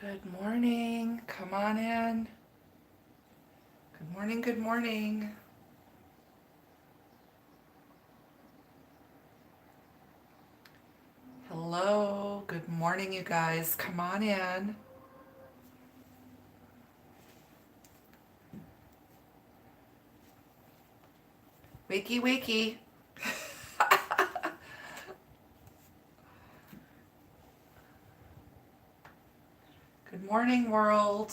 Good morning. Come on in. Good morning. Good morning. Hello. Good morning, you guys. Come on in. Wakey, wakey. Good morning, world.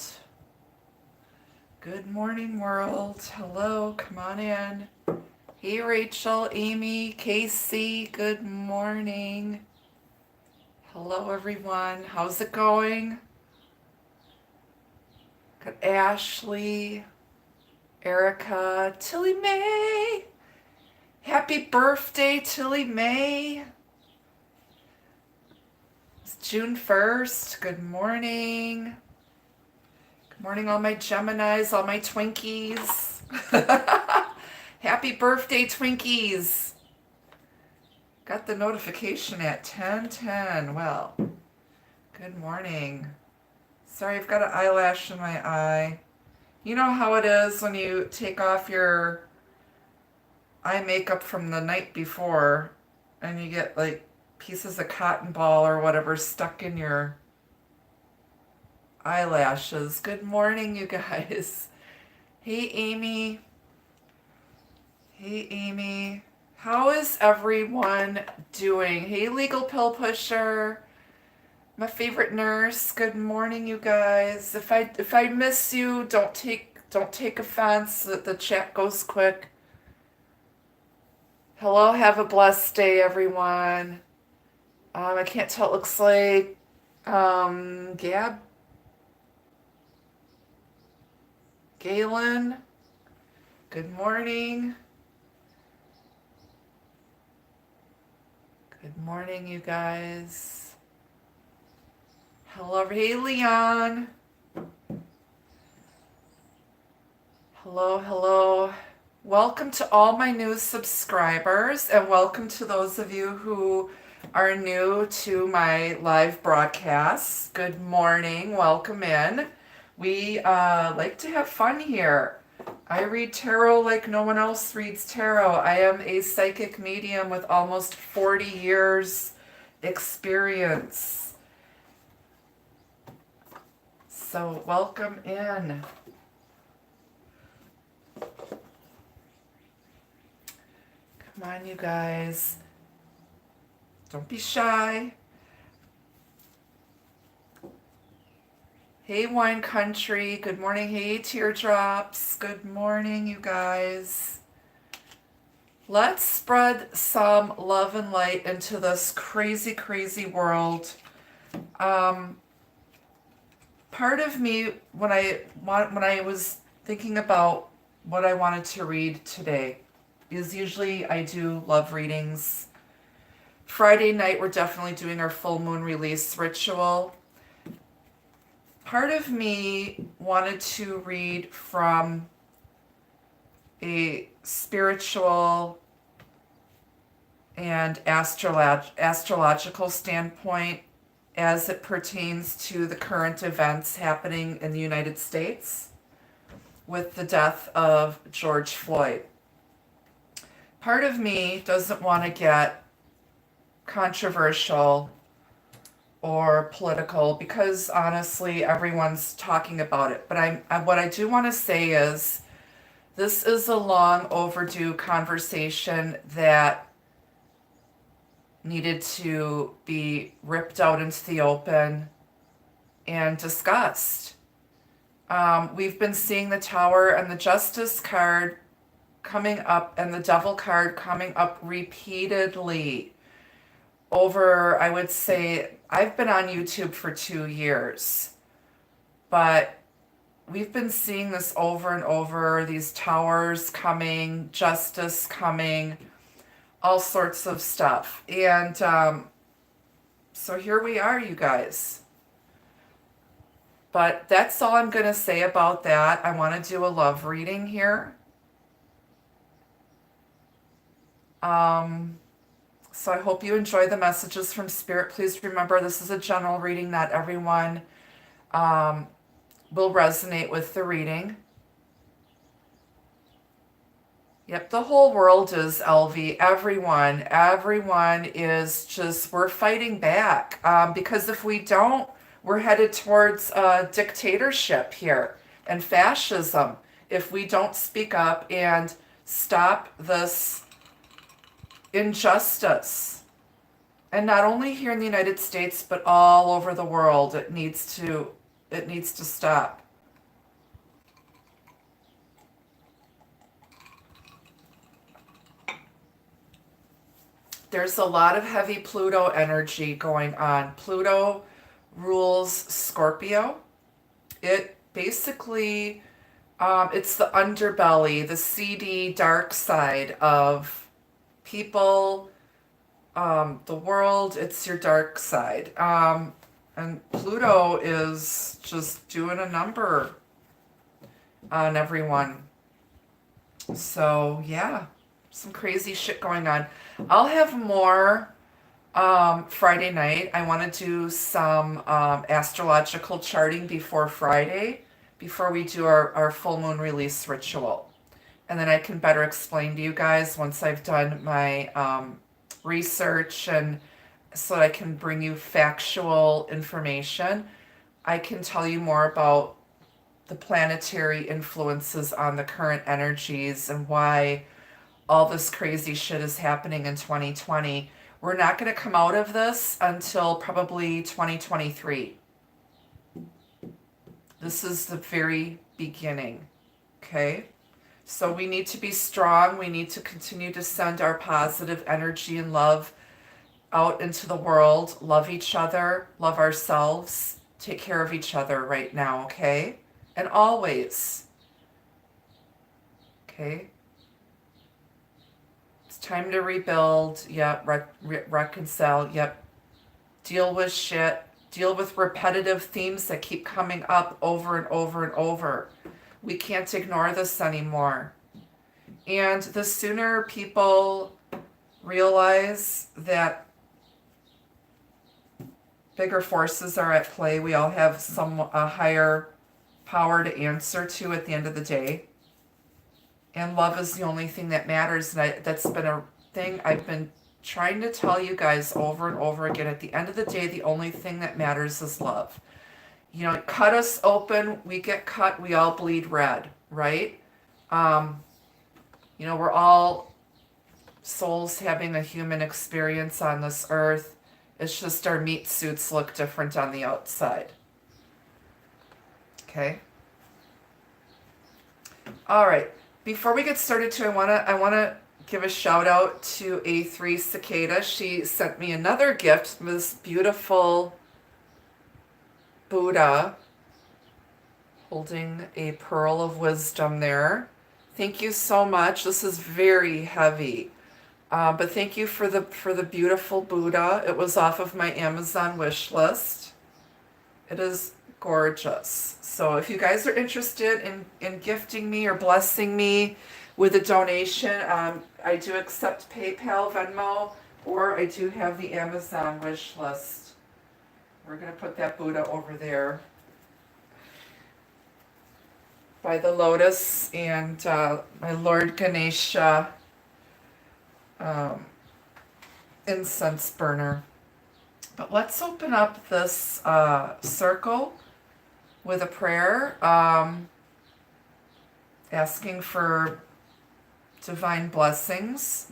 Good morning, world. Hello. Come on in. Hey, Rachel, Amy, Casey. Good morning. Hello, everyone. How's it going? Got Ashley, Erica, Tilly Mae. Happy birthday, Tilly Mae. It's June 1st. Good morning. Good morning, all my Geminis, all my Twinkies. Happy birthday, Twinkies. Got the notification at 10:10. Well, good morning. Sorry, I've got an eyelash in my eye. You know how it is when you take off your eye makeup from the night before and you get like pieces of cotton ball or whatever stuck in your eyelashes. Good morning, you guys. Hey, Amy. Hey, Amy. How is everyone doing? Hey, Legal Pill Pusher. My favorite nurse. Good morning, you guys. If I miss you, don't take offense. The chat goes quick. Hello, have a blessed day, everyone. I can't tell. It looks like Galen. Good morning. Good morning, you guys. Hello, hey, Leon. Hello, hello. Welcome to all my new subscribers, and welcome to those of you who are new to my live broadcasts. Good morning. Welcome in. We like to have fun here. I read tarot like no one else reads tarot. I am a psychic medium with almost 40 years experience. So welcome in. Come on, you guys. Don't be shy. Hey, Wine Country. Good morning. Hey, Teardrops. Good morning, you guys. Let's spread some love and light into this crazy, crazy world. Part of me, when I was thinking about what I wanted to read today, is usually I do love readings. Friday night, we're definitely doing our full moon release ritual. Part of me wanted to read from a spiritual and astrological standpoint as it pertains to the current events happening in the United States with the death of George Floyd. Part of me doesn't want to get controversial or political because honestly everyone's talking about it. But what I do want to say is this is a long overdue conversation that needed to be ripped out into the open and discussed. We've been seeing the Tower and the Justice card coming up and the Devil card coming up repeatedly over, I would say, I've been on YouTube for 2 years, but we've been seeing this over and over, these towers coming, justice coming, all sorts of stuff. And so here we are, you guys. But that's all I'm going to say about that. I want to do a love reading here. So I hope you enjoy the messages from Spirit. Please remember this is a general reading. Not everyone will resonate with the reading. Yep, the whole world is, LV. Everyone is just, we're fighting back. Because if we don't, we're headed towards dictatorship here and fascism if we don't speak up and stop this injustice. And not only here in the United States, but all over the world. It needs to stop. There's a lot of heavy Pluto energy going on. Pluto rules Scorpio. It basically, it's the underbelly, the seedy, dark side of people, the world. It's your dark side. And Pluto is just doing a number on everyone. So, yeah, some crazy shit going on. I'll have more Friday night. I want to do some astrological charting before Friday, before we do our full moon release ritual. And then I can better explain to you guys once I've done my research, and so that I can bring you factual information. I can tell you more about the planetary influences on the current energies and why all this crazy shit is happening in 2020. We're not going to come out of this until probably 2023. This is the very beginning, okay? So we need to be strong. We need to continue to send our positive energy and love out into the world. Love each other, love ourselves, take care of each other right now, okay? And always, okay? Time to rebuild. Yep. Reconcile. Yep. Deal with shit. Deal with repetitive themes that keep coming up over and over and over. We can't ignore this anymore. And the sooner people realize that bigger forces are at play, we all have a higher power to answer to at the end of the day. And love is the only thing that matters. And that's been a thing I've been trying to tell you guys over and over again. At the end of the day, the only thing that matters is love. You know, cut us open, we get cut, we all bleed red, right? You know, we're all souls having a human experience on this earth. It's just our meat suits look different on the outside. Okay? All right. Before we get started, too, I wanna give a shout out to A3 Cicada. She sent me another gift, this beautiful Buddha holding a pearl of wisdom there. Thank you so much. This is very heavy, but thank you for the beautiful Buddha. It was off of my Amazon wish list. It is gorgeous. So if you guys are interested in gifting me or blessing me with a donation, I do accept PayPal, Venmo, or I do have the Amazon wish list. We're going to put that Buddha over there by the lotus and my Lord Ganesha incense burner. But let's open up this circle with a prayer, asking for divine blessings.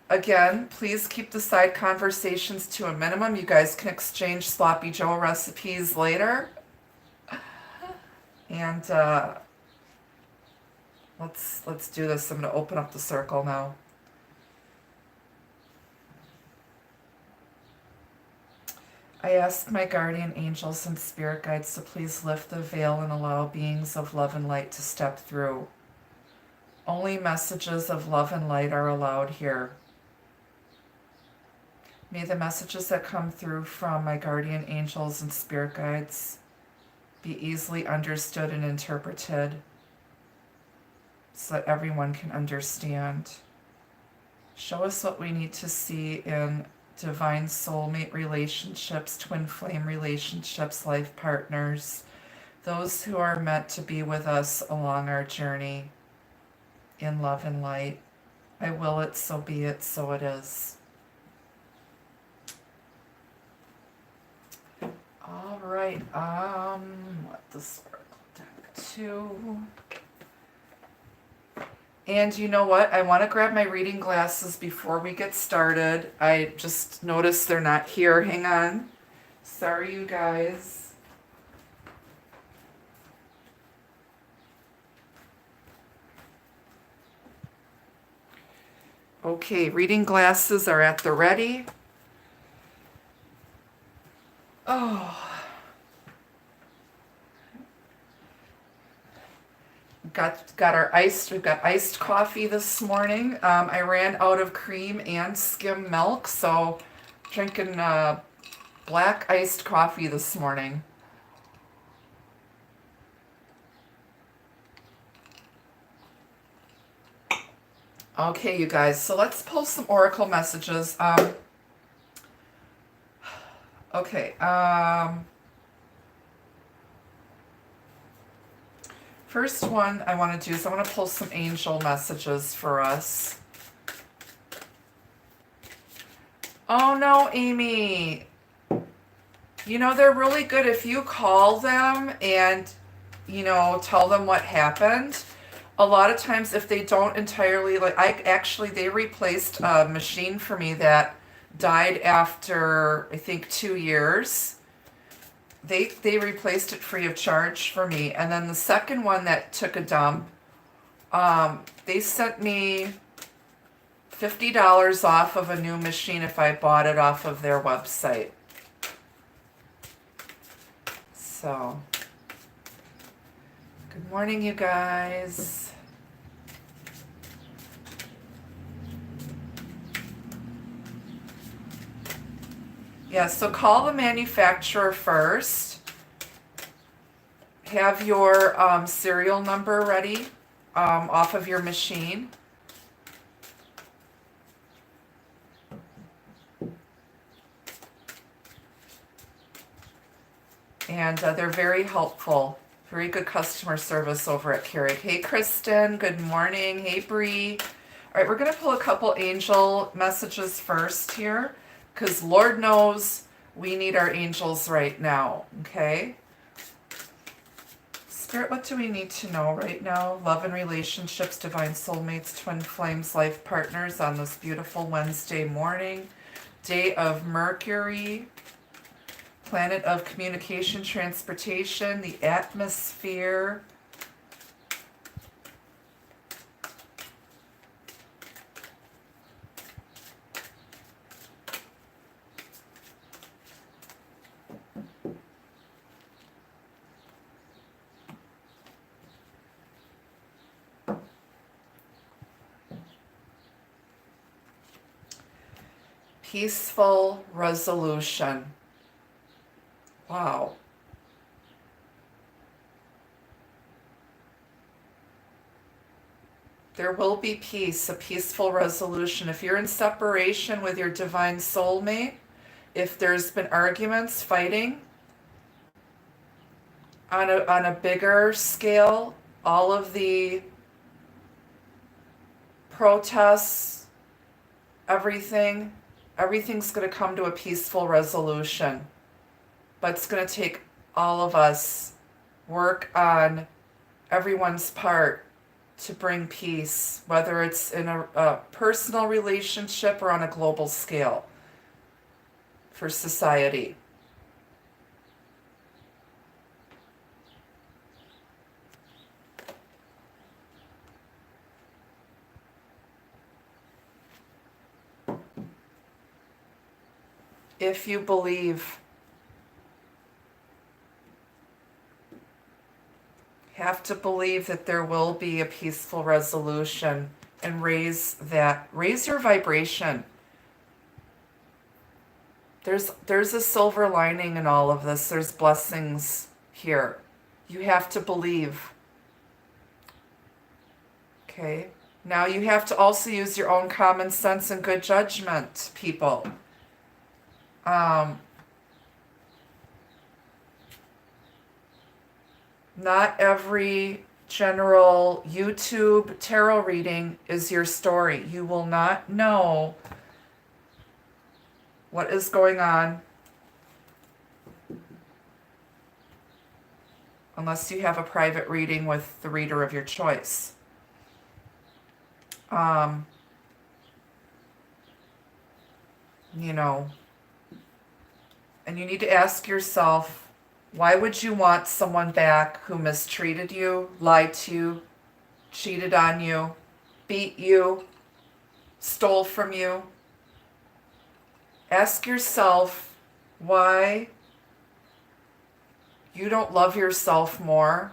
Again, please keep the side conversations to a minimum. You guys can exchange Sloppy Joe recipes later. And let's do this. I'm going to open up the circle now. I ask my guardian angels and spirit guides to please lift the veil and allow beings of love and light to step through. Only messages of love and light are allowed here. May the messages that come through from my guardian angels and spirit guides be easily understood and interpreted so that everyone can understand. Show us what we need to see in divine soulmate relationships, twin flame relationships, life partners, those who are meant to be with us along our journey in love and light. I will it, so be it, so it is. All right, let this deck too. And you know what? I want to grab my reading glasses before we get started. I just noticed they're not here. Hang on. Sorry, you guys. Okay, reading glasses are at the ready. Oh. We've got iced coffee this morning. I ran out of cream and skim milk, so drinking black iced coffee this morning. Okay, you guys, so let's pull some oracle messages. First one I want to do is I want to pull some angel messages for us. Oh no, Amy. You know, they're really good if you call them and, you know, tell them what happened. A lot of times if they don't entirely, they replaced a machine for me that died after, I think, 2 years. They replaced it free of charge for me. And then the second one that took a dump, they sent me $50 off of a new machine if I bought it off of their website. So, good morning, you guys. Yeah, so call the manufacturer first. Have your serial number ready off of your machine. And they're very helpful. Very good customer service over at Keurig. Hey, Kristen. Good morning. Hey, Bree. All right, we're going to pull a couple angel messages first here, because Lord knows we need our angels right now, okay? Spirit, what do we need to know right now? Love and relationships, divine soulmates, twin flames, life partners on this beautiful Wednesday morning. Day of Mercury, planet of communication, transportation, the atmosphere. Peaceful resolution. Wow. There will be peace, a peaceful resolution. If you're in separation with your divine soulmate, if there's been arguments, fighting, on a bigger scale, all of the protests, everything's going to come to a peaceful resolution. But it's going to take all of us work on everyone's part to bring peace, whether it's in a personal relationship or on a global scale for society. If you believe, have to believe that there will be a peaceful resolution, and raise your vibration. There's a silver lining in all of this. There's blessings here. You have to believe. Okay? Now you have to also use your own common sense and good judgment, people. Not every general YouTube tarot reading is your story. You will not know what is going on unless you have a private reading with the reader of your choice. You know, and you need to ask yourself, why would you want someone back who mistreated you, lied to you, cheated on you, beat you, stole from you? Ask yourself why you don't love yourself more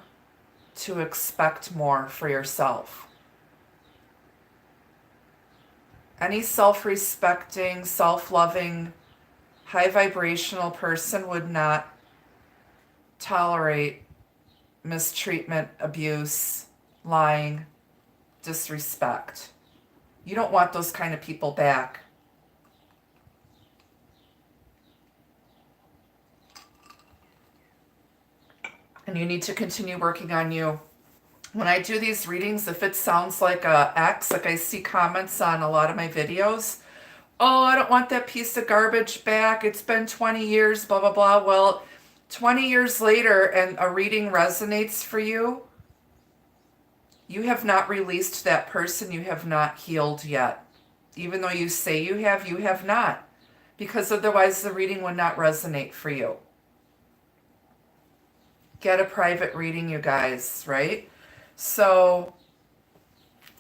to expect more for yourself. Any self-respecting, self-loving, high vibrational person would not tolerate mistreatment, abuse, lying, disrespect. You don't want those kind of people back. And you need to continue working on you. When I do these readings, if it sounds like a X, like I see comments on a lot of my videos, oh, I don't want that piece of garbage back. It's been 20 years, blah, blah, blah. Well, 20 years later and a reading resonates for you, you have not released that person. You have not healed yet. Even though you say you have not. Because otherwise the reading would not resonate for you. Get a private reading, you guys, right? So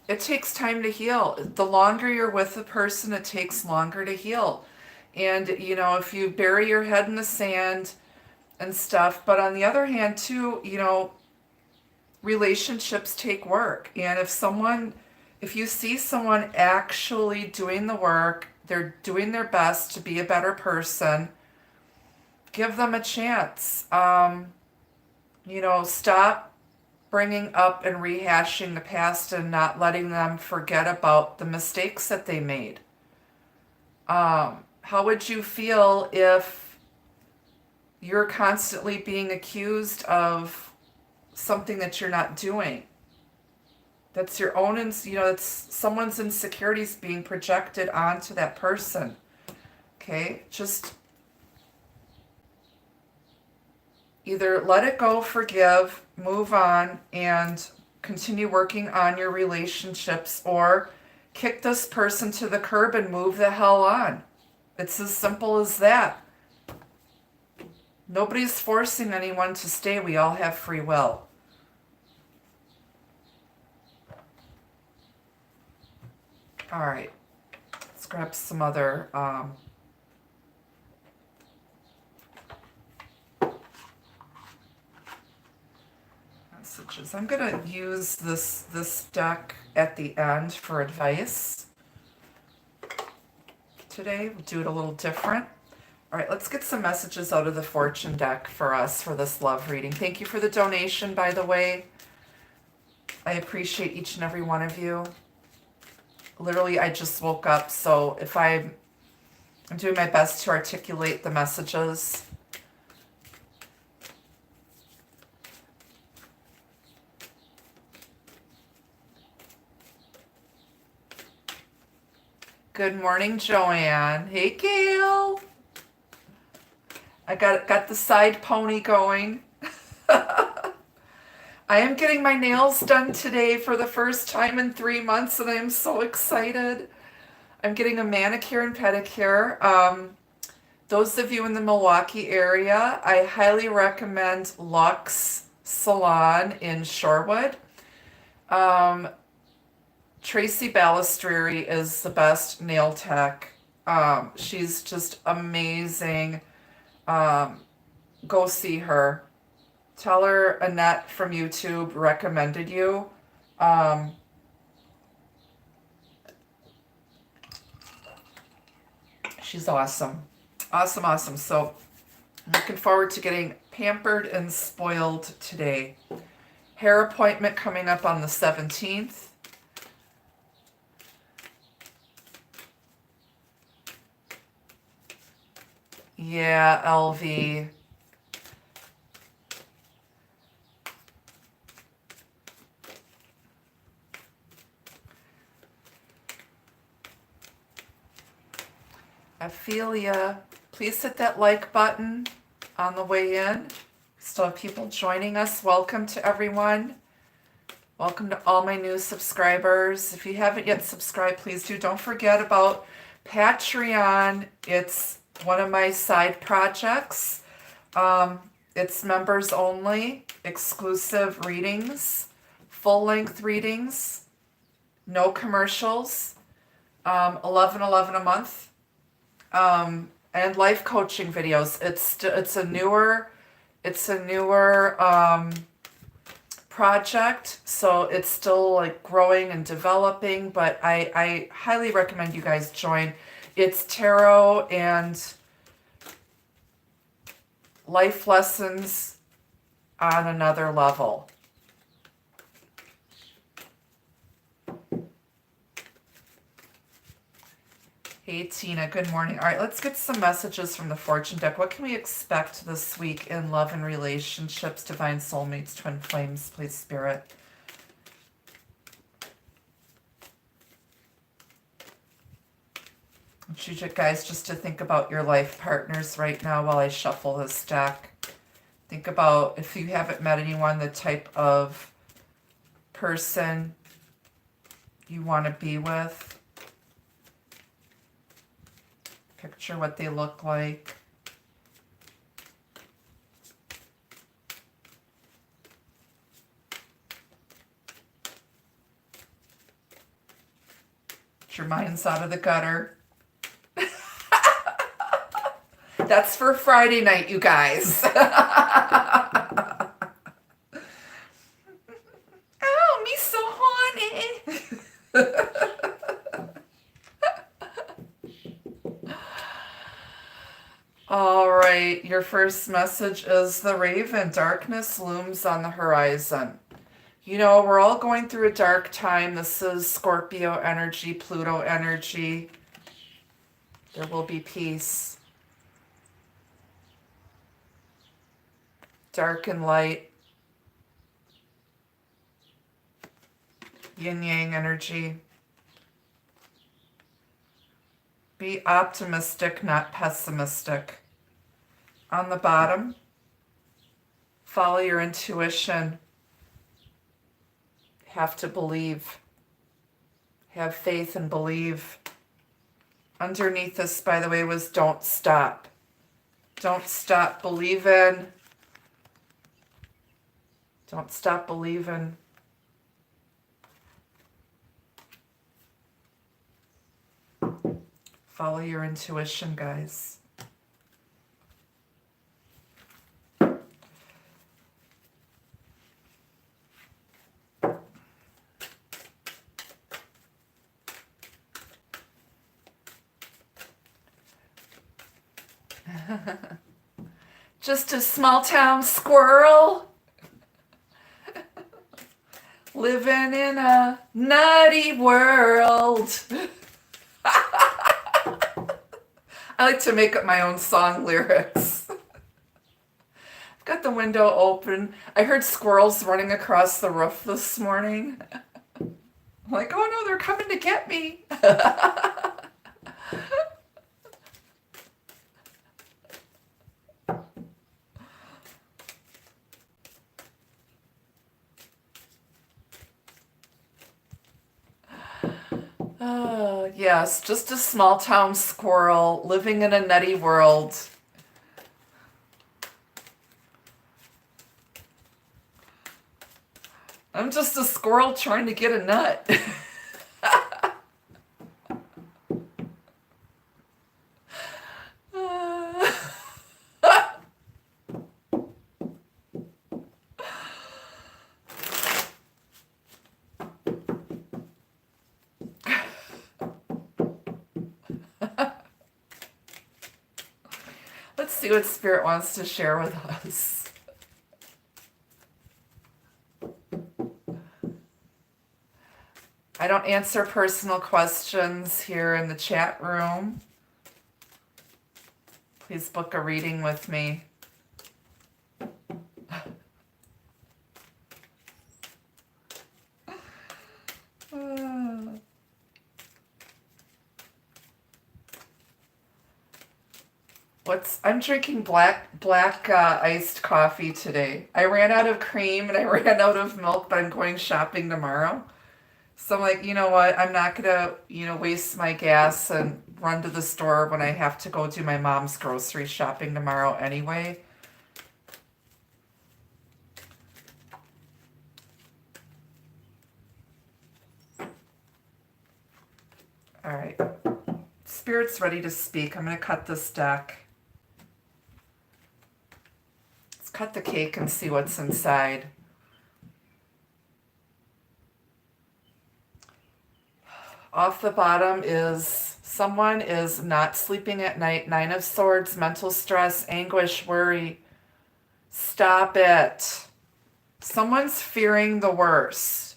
it takes time to heal. The longer you're with a person, it takes longer to heal. And, you know, if you bury your head in the sand and stuff, but on the other hand, too, you know, relationships take work. And if you see someone actually doing the work, they're doing their best to be a better person, give them a chance. You know, stop bringing up and rehashing the past and not letting them forget about the mistakes that they made. How would you feel if you're constantly being accused of something that you're not doing? That's your own, you know, it's someone's insecurities being projected onto that person. Okay, just either let it go, forgive, move on, and continue working on your relationships, or kick this person to the curb and move the hell on. It's as simple as that. Nobody's forcing anyone to stay. We all have free will. All right. Let's grab some other messages. I'm going to use this deck at the end for advice. Today, we'll do it a little different. All right, let's get some messages out of the fortune deck for us for this love reading. Thank you for the donation, by the way. I appreciate each and every one of you. Literally, I just woke up, so if I'm doing my best to articulate the messages. Good morning, Joanne. Hey, Gail. I got the side pony going. I am getting my nails done today for the first time in 3 months, and I am so excited. I'm getting a manicure and pedicure. Those of you in the Milwaukee area, I highly recommend Luxe Salon in Shorewood. Tracy Balistreri is the best nail tech. She's just amazing. Go see her. Tell her Annette from YouTube recommended you. She's awesome. Awesome, awesome. So I'm looking forward to getting pampered and spoiled today. Hair appointment coming up on the 17th. Yeah, LV. I feel ya. Please hit that like button on the way in. Still have people joining us. Welcome to everyone. Welcome to all my new subscribers. If you haven't yet subscribed, please do. Don't forget about Patreon. It's one of my side projects. It's members only, exclusive readings, full-length readings, no commercials, 11.11 a month, and life coaching videos. It's a newer project, so it's still like growing and developing, but I highly recommend you guys join. It's tarot and life lessons on another level. Hey Tina, good morning. All right, let's get some messages from the fortune deck. What can we expect this week in love and relationships, divine soulmates, twin flames, please, Spirit? I want you guys just to think about your life partners right now while I shuffle this deck. Think about, if you haven't met anyone, the type of person you want to be with. Picture what they look like. Get your mind's out of the gutter. That's for Friday night, you guys. Oh, me so horny. All right, your first message is the Raven. Darkness looms on the horizon. You know, we're all going through a dark time. This is Scorpio energy, Pluto energy. There will be peace. Dark and light. Yin-yang energy. Be optimistic, not pessimistic. On the bottom, follow your intuition. Have to believe. Have faith and believe. Underneath this, by the way, was don't stop. Don't stop believing. Don't stop believing. Follow your intuition, guys. Just a small town squirrel living in a nutty world. I like to make up my own song lyrics. I've got the window open. I heard squirrels running across the roof this morning. I'm like, oh no, they're coming to get me. Yes, just a small town squirrel living in a nutty world. I'm just a squirrel trying to get a nut. Let's see what Spirit wants to share with us. I don't answer personal questions here in the chat room. Please book a reading with me. I'm drinking black iced coffee today. I ran out of cream and I ran out of milk, but I'm going shopping tomorrow. So I'm like, you know what? I'm not gonna, waste my gas and run to the store when I have to go do my mom's grocery shopping tomorrow anyway. All right. Spirit's ready to speak. I'm gonna cut this deck. Let's cut the cake and see what's inside. Off the bottom is someone is not sleeping at night. 9 of Swords, mental stress, anguish, worry. Stop it. Someone's fearing the worst.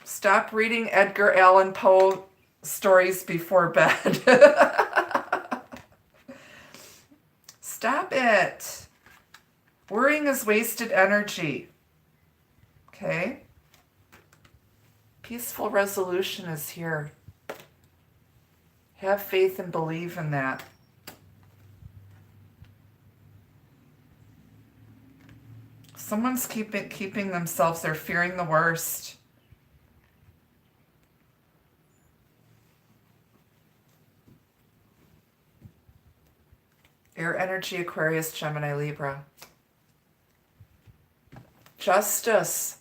Stop reading Edgar Allan Poe stories before bed. Stop it. Worrying is wasted energy. Okay? Peaceful resolution is here. Have faith and believe in that. Someone's keeping themselves, they're fearing the worst. Air energy, Aquarius, Gemini, Libra. Justice.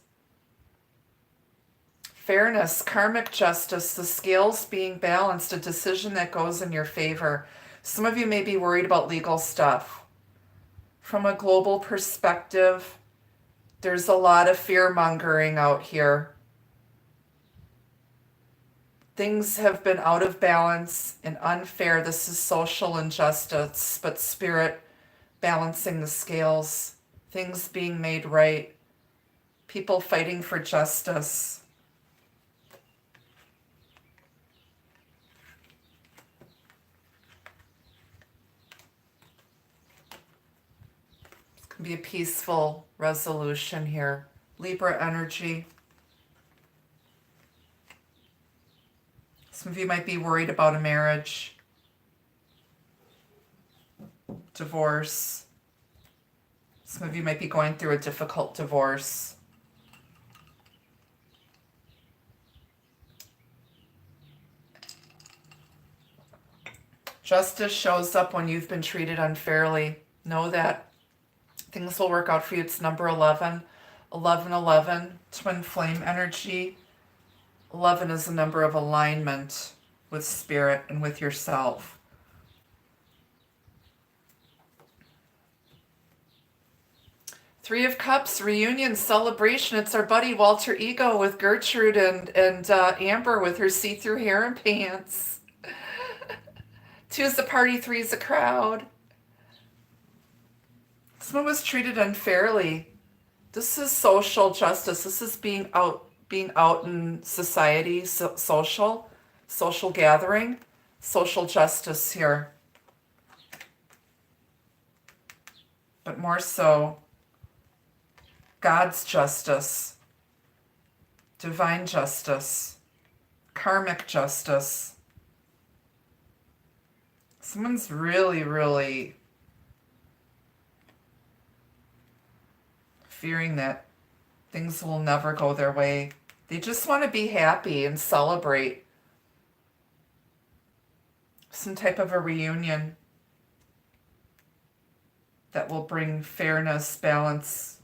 Fairness, karmic justice, the scales being balanced, a decision that goes in your favor. Some of you may be worried about legal stuff. From a global perspective, there's a lot of fear-mongering out here. Things have been out of balance and unfair. This is social injustice, but spirit balancing the scales, things being made right, people fighting for justice. It's going to be a peaceful resolution here. Libra energy. Some of you might be worried about a marriage, divorce. Some of you might be going through a difficult divorce. Justice shows up when you've been treated unfairly. Know that things will work out for you. It's number 11. 1111, twin flame energy. 11 is a number of alignment with spirit and with yourself. Three of Cups, reunion, celebration. It's our buddy Walter Ego with Gertrude and Amber with her see-through hair and pants. 2 is the party, 3 is the crowd. Someone was treated unfairly. This is social justice. This is being out in society, social gathering, social justice here. But more so, God's justice, divine justice, karmic justice. Someone's really, really fearing that things will never go their way. They just want to be happy and celebrate some type of a reunion that will bring fairness, balance.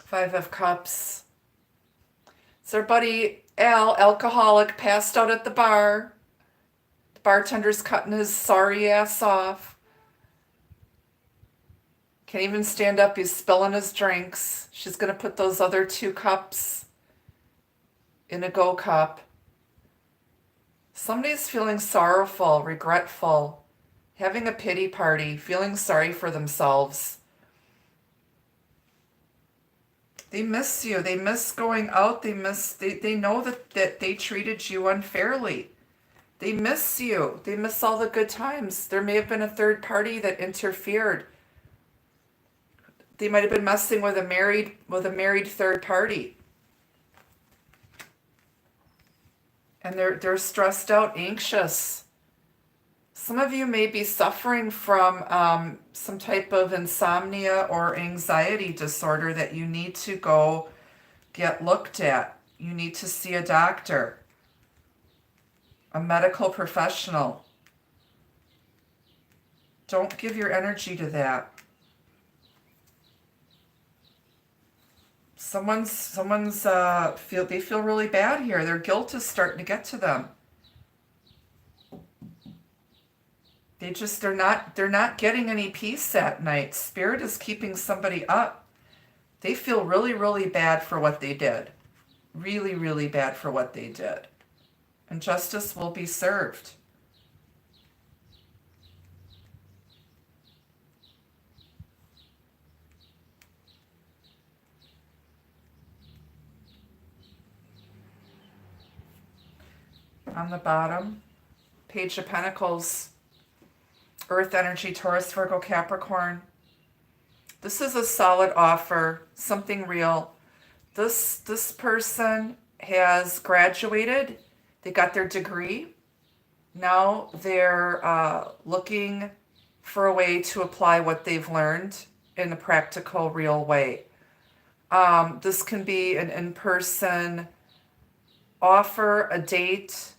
Five of Cups. It's our buddy Al, alcoholic, passed out at the bar. Bartender's cutting his sorry ass off. Can't even stand up. He's spilling his drinks. She's going to put those other 2 cups in a go cup. Somebody's feeling sorrowful, regretful, having a pity party, feeling sorry for themselves. They miss you. They miss going out. They know that they treated you unfairly. They miss you. They miss all the good times. There may have been a third party that interfered. They might have been messing with a married third party. And they're stressed out, anxious. Some of you may be suffering from some type of insomnia or anxiety disorder that you need to go get looked at. You need to see a doctor, a medical professional. Don't give your energy to that. Someone's feel really bad here. Their guilt is starting to get to them. They're not getting any peace at night. Spirit is keeping somebody up. They feel really, really bad for what they did. Really, really bad for what they did. And justice will be served. On the bottom, Page of Pentacles, Earth energy, Taurus, Virgo, Capricorn. This is a solid offer, something real. This person has graduated. They got their degree. Now they're looking for a way to apply what they've learned in a practical, real way. This can be an in-person offer, a date,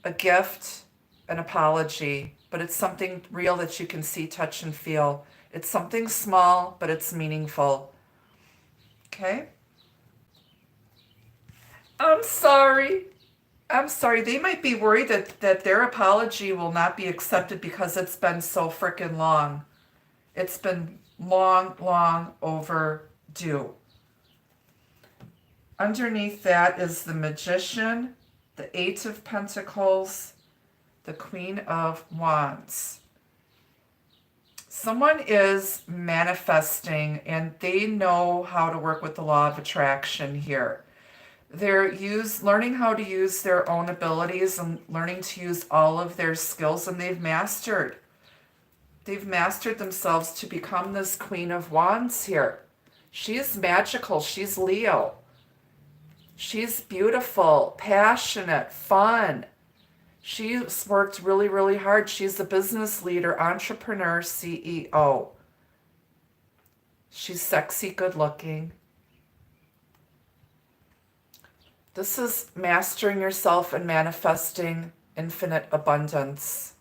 a gift, an apology, but it's something real that you can see, touch, and feel. It's something small, but it's meaningful. Okay? I'm sorry. They might be worried that their apology will not be accepted because it's been so frickin' long. It's been long, long overdue. Underneath that is the Magician, the Eight of Pentacles, the Queen of Wands. Someone is manifesting and they know how to work with the law of attraction here. They're learning how to use their own abilities and learning to use all of their skills, and they've mastered themselves to become this Queen of Wands here. She is magical. She's Leo. She's beautiful, passionate, fun. She's worked really, really hard. She's a business leader, entrepreneur, CEO. She's sexy, good looking. This is mastering yourself and manifesting infinite abundance.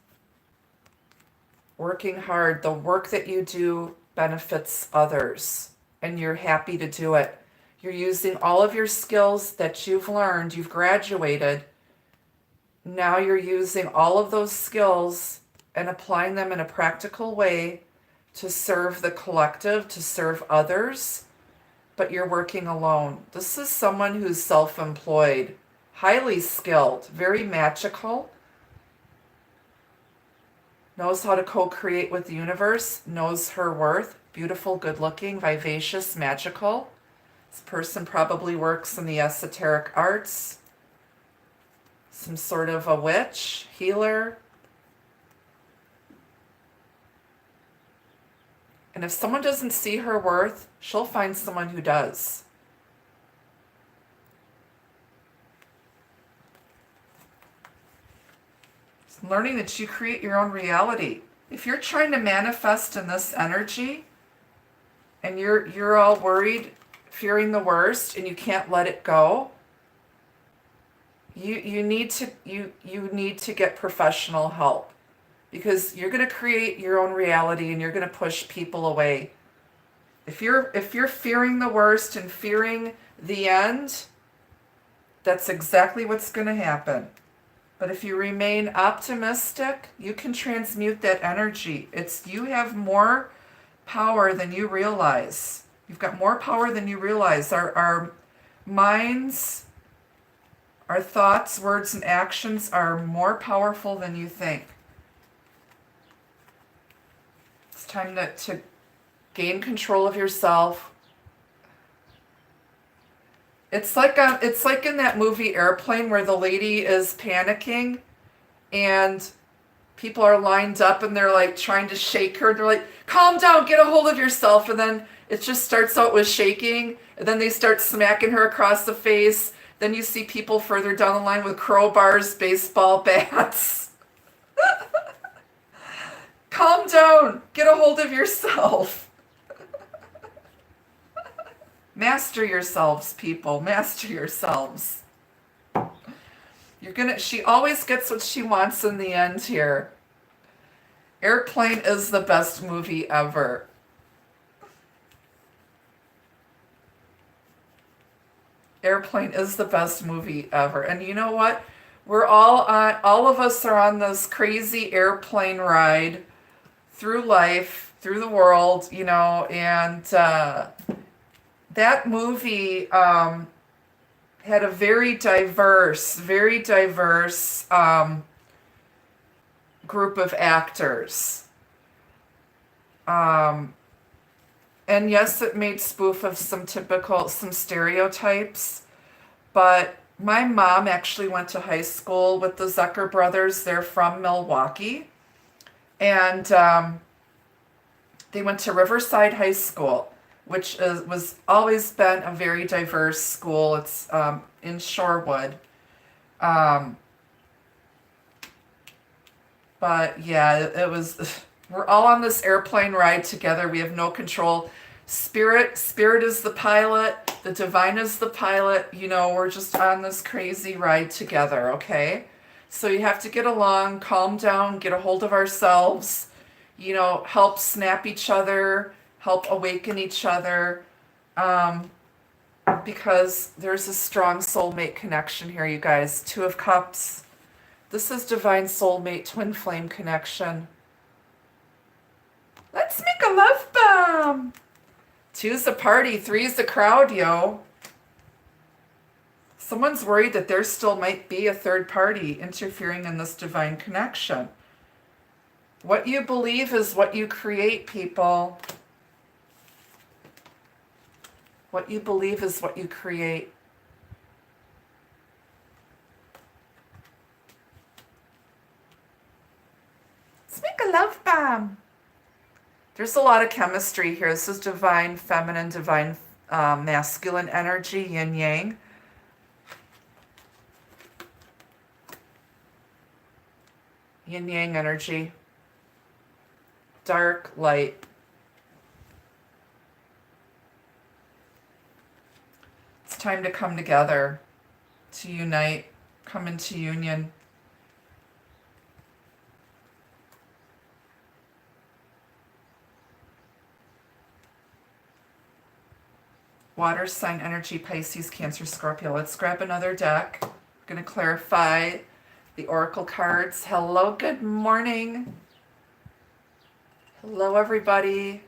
Working hard. The work that you do benefits others, and you're happy to do it. You're using all of your skills that you've learned, you've graduated. Now you're using all of those skills and applying them in a practical way to serve the collective, to serve others, but you're working alone. This is someone who's self-employed, highly skilled, very magical, knows how to co-create with the universe, knows her worth, beautiful, good-looking, vivacious, magical. This person probably works in the esoteric arts, some sort of a witch, healer. And if someone doesn't see her worth, she'll find someone who does. It's learning that you create your own reality. If you're trying to manifest in this energy and you're all worried, fearing the worst, and you can't let it go, you need to get professional help, because you're going to create your own reality and you're going to push people away. If you're fearing the worst and fearing the end, that's exactly what's going to happen. But if you remain optimistic, you can transmute that energy. You have more power than you realize. You've got more power than you realize. Our minds, our thoughts, words, and actions are more powerful than you think. It's time to gain control of yourself. It's like in that movie Airplane where the lady is panicking and people are lined up and they're like trying to shake her. They're like, calm down, get a hold of yourself. And then it just starts out with shaking. And then they start smacking her across the face. Then you see people further down the line with crowbars, baseball bats. Calm down, get a hold of yourself. Master yourselves, people, master yourselves. She always gets what she wants in the end here. Airplane is the best movie ever. Airplane is the best movie ever. And you know what? All of us are on this crazy airplane ride through life, through the world, and that movie had a very diverse group of actors. And yes, it made spoof of some stereotypes, but my mom actually went to high school with the Zucker brothers. They're from Milwaukee, and they went to Riverside High School, which was always been a very diverse school. It's in Shorewood. But yeah, it was, we're all on this airplane ride together. We have no control. Spirit is the pilot. The divine is the pilot. We're just on this crazy ride together, okay? So you have to get along, calm down, get a hold of ourselves, help snap each other, help awaken each other, because there's a strong soulmate connection here, you guys. Two of Cups. This is divine soulmate twin flame connection. Let's make a love bomb. 2's the party, 3's the crowd, yo. Someone's worried that there still might be a third party interfering in this divine connection. What you believe is what you create, people. What you believe is what you create. Let's make a love bomb. There's a lot of chemistry here. This is divine feminine, divine masculine energy, yin yang. Yin yang energy. Dark, light. It's time to come together, to unite, come into union. Water sign energy, Pisces, Cancer, Scorpio. Let's grab another deck. I'm going to clarify the oracle cards. Hello, good morning. Hello, everybody.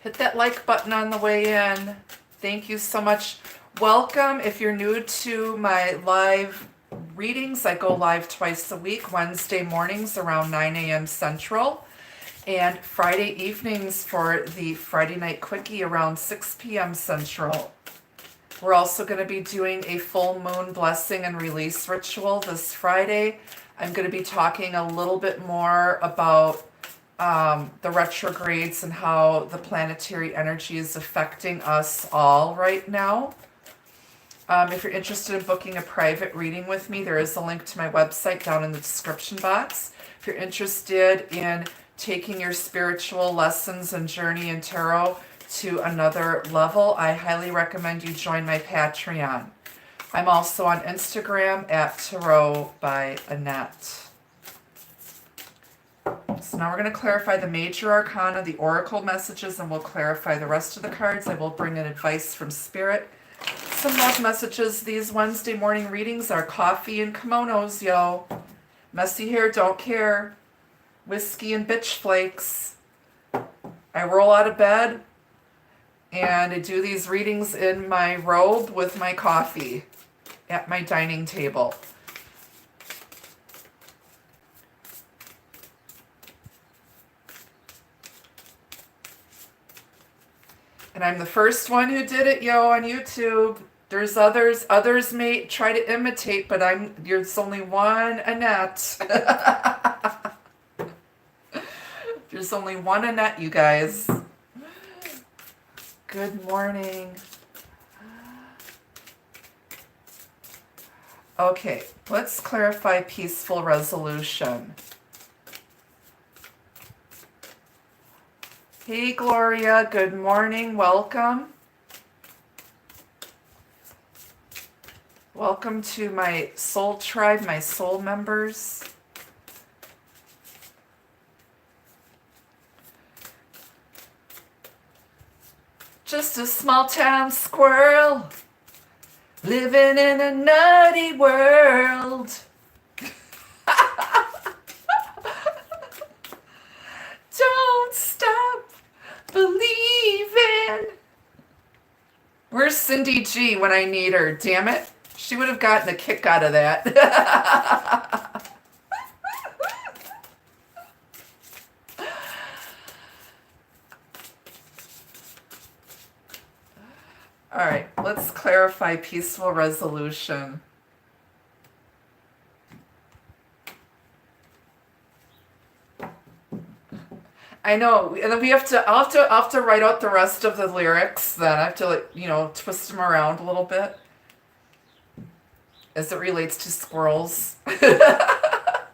Hit that like button on the way in. Thank you so much. Welcome. If you're new to my live readings, I go live twice a week, Wednesday mornings around 9 a.m. Central, and Friday evenings for the Friday Night Quickie around 6 p.m. Central. We're also going to be doing a full moon blessing and release ritual this Friday. I'm going to be talking a little bit more about the retrogrades and how the planetary energy is affecting us all right now. If you're interested in booking a private reading with me, there is a link to my website down in the description box. If you're interested in taking your spiritual lessons and journey in tarot to another level, I highly recommend you join my Patreon. I'm also on Instagram at Tarot by Annette. So now we're going to clarify the major arcana, the oracle messages, and we'll clarify the rest of the cards. I will bring in advice from Spirit. Some love messages. These Wednesday morning readings are coffee and kimonos, yo. Messy hair, don't care. Whiskey and bitch flakes. I roll out of bed and I do these readings in my robe with my coffee at my dining table. And I'm the first one who did it, yo, on YouTube. There's others. Others may try to imitate, but there's only one Annette. There's only one Annette, you guys. Good morning. Okay, let's clarify peaceful resolution. Hey, Gloria, good morning. Welcome. Welcome to my soul tribe, my soul members. Just a small town squirrel living in a nutty world. Don't stop believing. Where's Cindy G when I need her? Damn it. She would have gotten a kick out of that. All right, let's clarify peaceful resolution. I know, and then I'll have to write out the rest of the lyrics. Then I have to, like, twist them around a little bit as it relates to squirrels. Because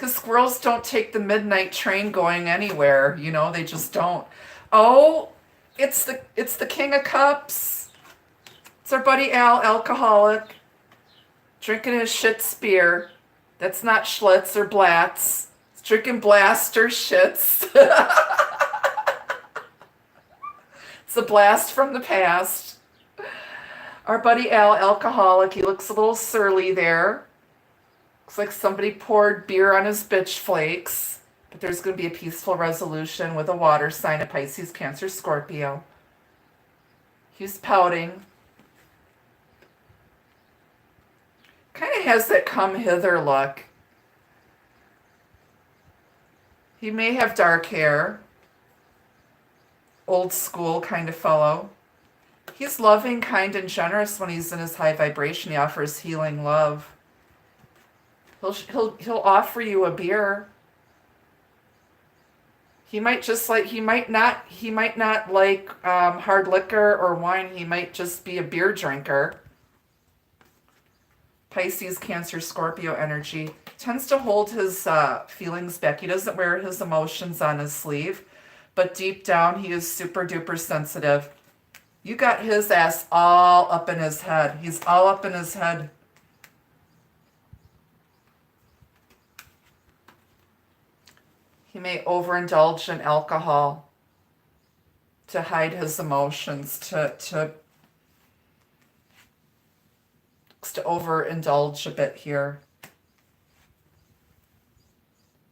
squirrels don't take the midnight train going anywhere. They just don't. Oh, it's the King of Cups. It's our buddy Al, alcoholic, drinking his shit beer. That's not Schlitz or Blatz. It's drinking Blast or Shits. It's a blast from the past. Our buddy Al, alcoholic, he looks a little surly there. Looks like somebody poured beer on his bitch flakes. But there's going to be a peaceful resolution with a water sign of Pisces, Cancer, Scorpio. He's pouting. Kind of has that come hither look. He may have dark hair. Old school kind of fellow. He's loving, kind, and generous when he's in his high vibration. He offers healing love. He'll offer you a beer. He might not like hard liquor or wine. He might just be a beer drinker. Pisces, Cancer, Scorpio energy. Tends to hold his feelings back. He doesn't wear his emotions on his sleeve. But deep down, he is super duper sensitive. You got his ass all up in his head. He's all up in his head. He may overindulge in alcohol to hide his emotions, to overindulge a bit here.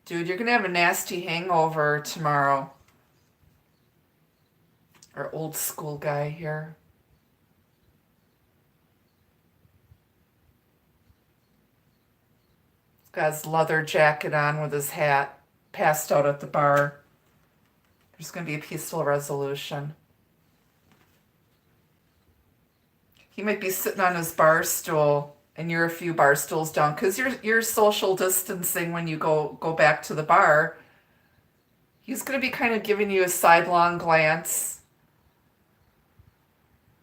Dude, you're going to have a nasty hangover tomorrow. Our old school guy here. He's got his leather jacket on with his hat. Passed out at the bar. There's going to be a peaceful resolution. He might be sitting on his bar stool and you're a few bar stools down because you're social distancing when you go back to the bar. He's going to be kind of giving you a sidelong glance.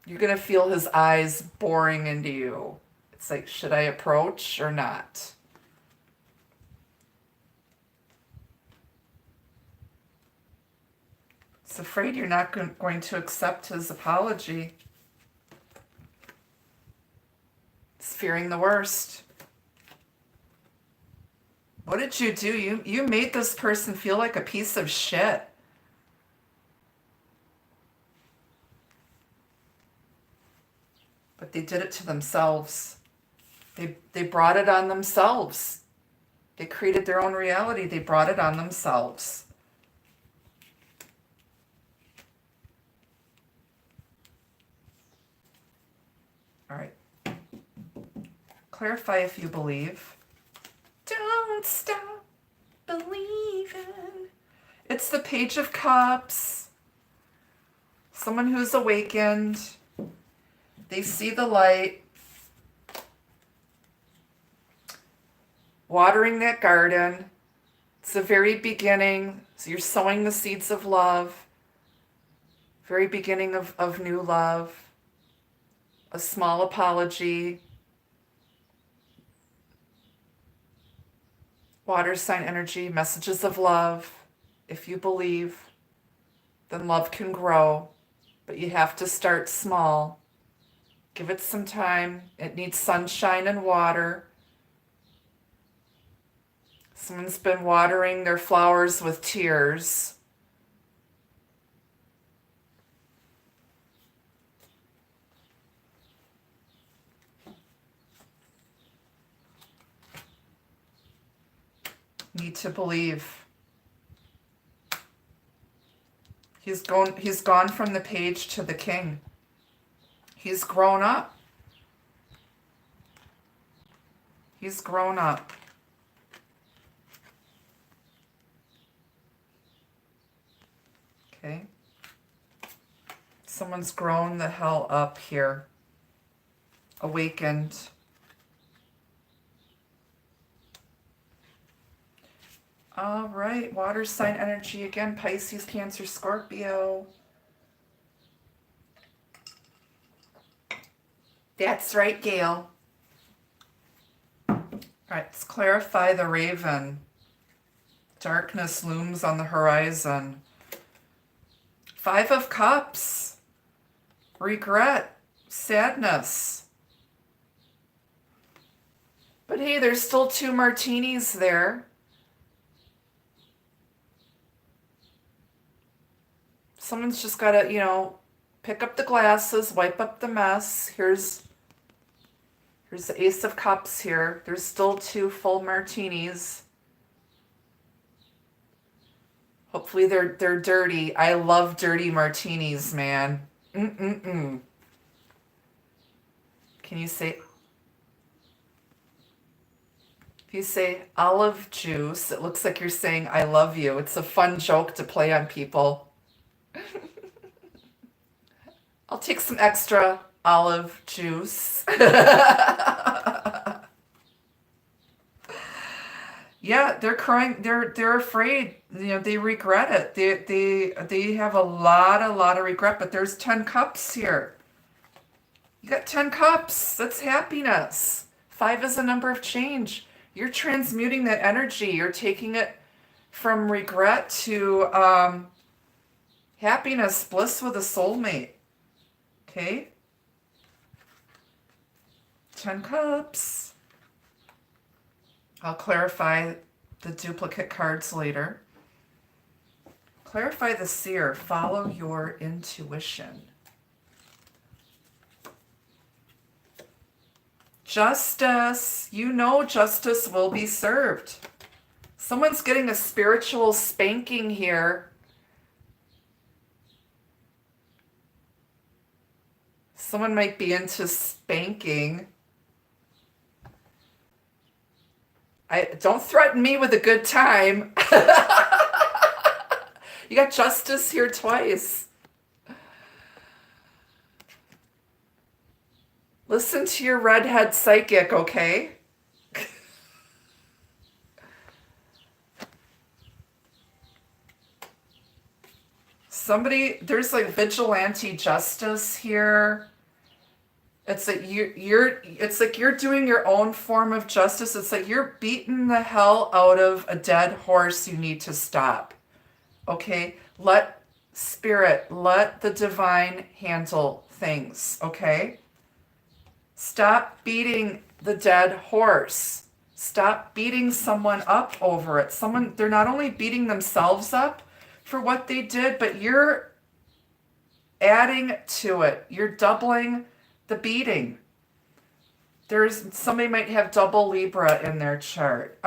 You're going to feel his eyes boring into you. It's like, should I approach or not? He's afraid you're not going to accept his apology. He's fearing the worst. What did you do? You made this person feel like a piece of shit. But they did it to themselves. They brought it on themselves. They created their own reality. They brought it on themselves. All right. Clarify if you believe. Don't stop believing. It's the Page of Cups. Someone who's awakened. They see the light. Watering that garden. It's the very beginning. So you're sowing the seeds of love. Very beginning of new love. A small apology. Water sign energy, messages of love. If you believe, then love can grow. But you have to start small. Give it some time. It needs sunshine and water. Someone's been watering their flowers with tears. Need to believe. He's gone from the page to the king. He's grown up. He's grown up. Okay. Someone's grown the hell up here. Awakened. All right, water sign energy again, Pisces, Cancer, Scorpio. That's right, Gail. All right, let's clarify the raven. Darkness looms on the horizon. 5 of Cups. Regret. Sadness. But hey, there's still 2 martinis there. Someone's just got to, pick up the glasses, wipe up the mess. Here's the Ace of Cups here. There's still 2 full martinis. Hopefully they're dirty. I love dirty martinis, man. Can you say... If you say olive juice, it looks like you're saying I love you. It's a fun joke to play on people. I'll take some extra olive juice. Yeah, they're crying. They're afraid. They regret it. They have a lot of regret. But there's 10 cups here. You got 10 cups. That's happiness. 5 is a number of change. You're transmuting that energy. You're taking it from regret to happiness, bliss with a soulmate. Okay? 10 cups. I'll clarify the duplicate cards later. Clarify the seer. Follow your intuition. Justice. Justice will be served. Someone's getting a spiritual spanking here. Someone might be into spanking. Don't threaten me with a good time. You got justice here twice. Listen to your redhead psychic, okay? There's like vigilante justice here. It's like you're doing your own form of justice. It's like you're beating the hell out of a dead horse you need to stop. Okay? Let the divine handle things, okay? Stop beating the dead horse. Stop beating someone up over it. They're not only beating themselves up for what they did, but you're adding to it. You're doubling the beating. Somebody might have double Libra in their chart.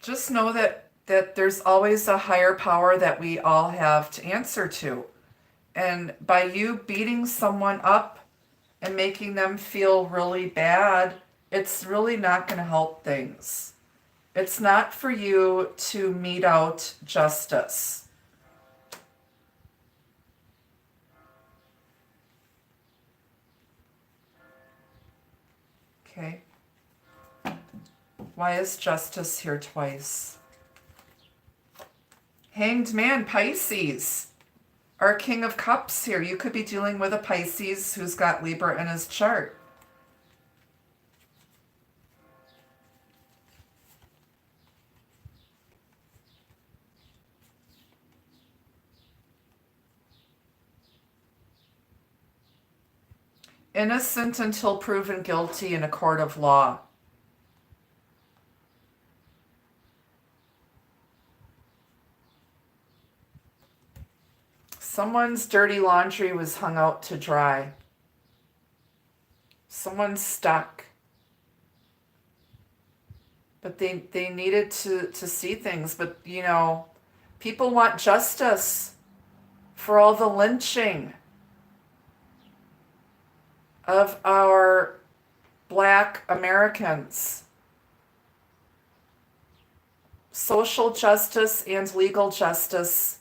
Just know that there's always a higher power that we all have to answer to. And by you beating someone up and making them feel really bad, it's really not going to help things. It's not for you to mete out justice. Okay. Why is justice here twice? Hanged Man, Pisces. Our King of Cups here. You could be dealing with a Pisces who's got Libra in his chart. Innocent until proven guilty in a court of law. Someone's dirty laundry was hung out to dry. Someone's stuck. But they needed to see things. But, you know, people want justice for all the lynching of our Black Americans. Social justice and legal justice.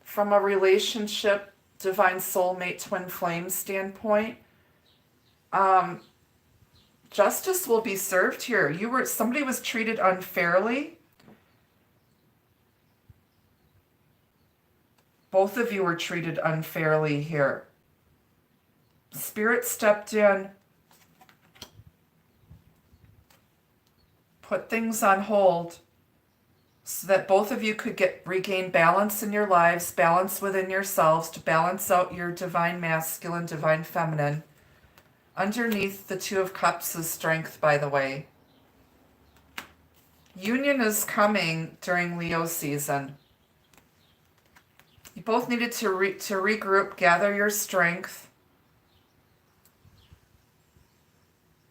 From a relationship, divine soulmate, twin flame standpoint, justice will be served here. Somebody was treated unfairly. Both of you were treated unfairly here. Spirit stepped in, put things on hold so that both of you could regain balance in your lives, balance within yourselves, to balance out your divine masculine, divine feminine. Underneath the Two of Cups is strength, by the way. Union is coming during Leo season. You both needed to regroup, gather your strength.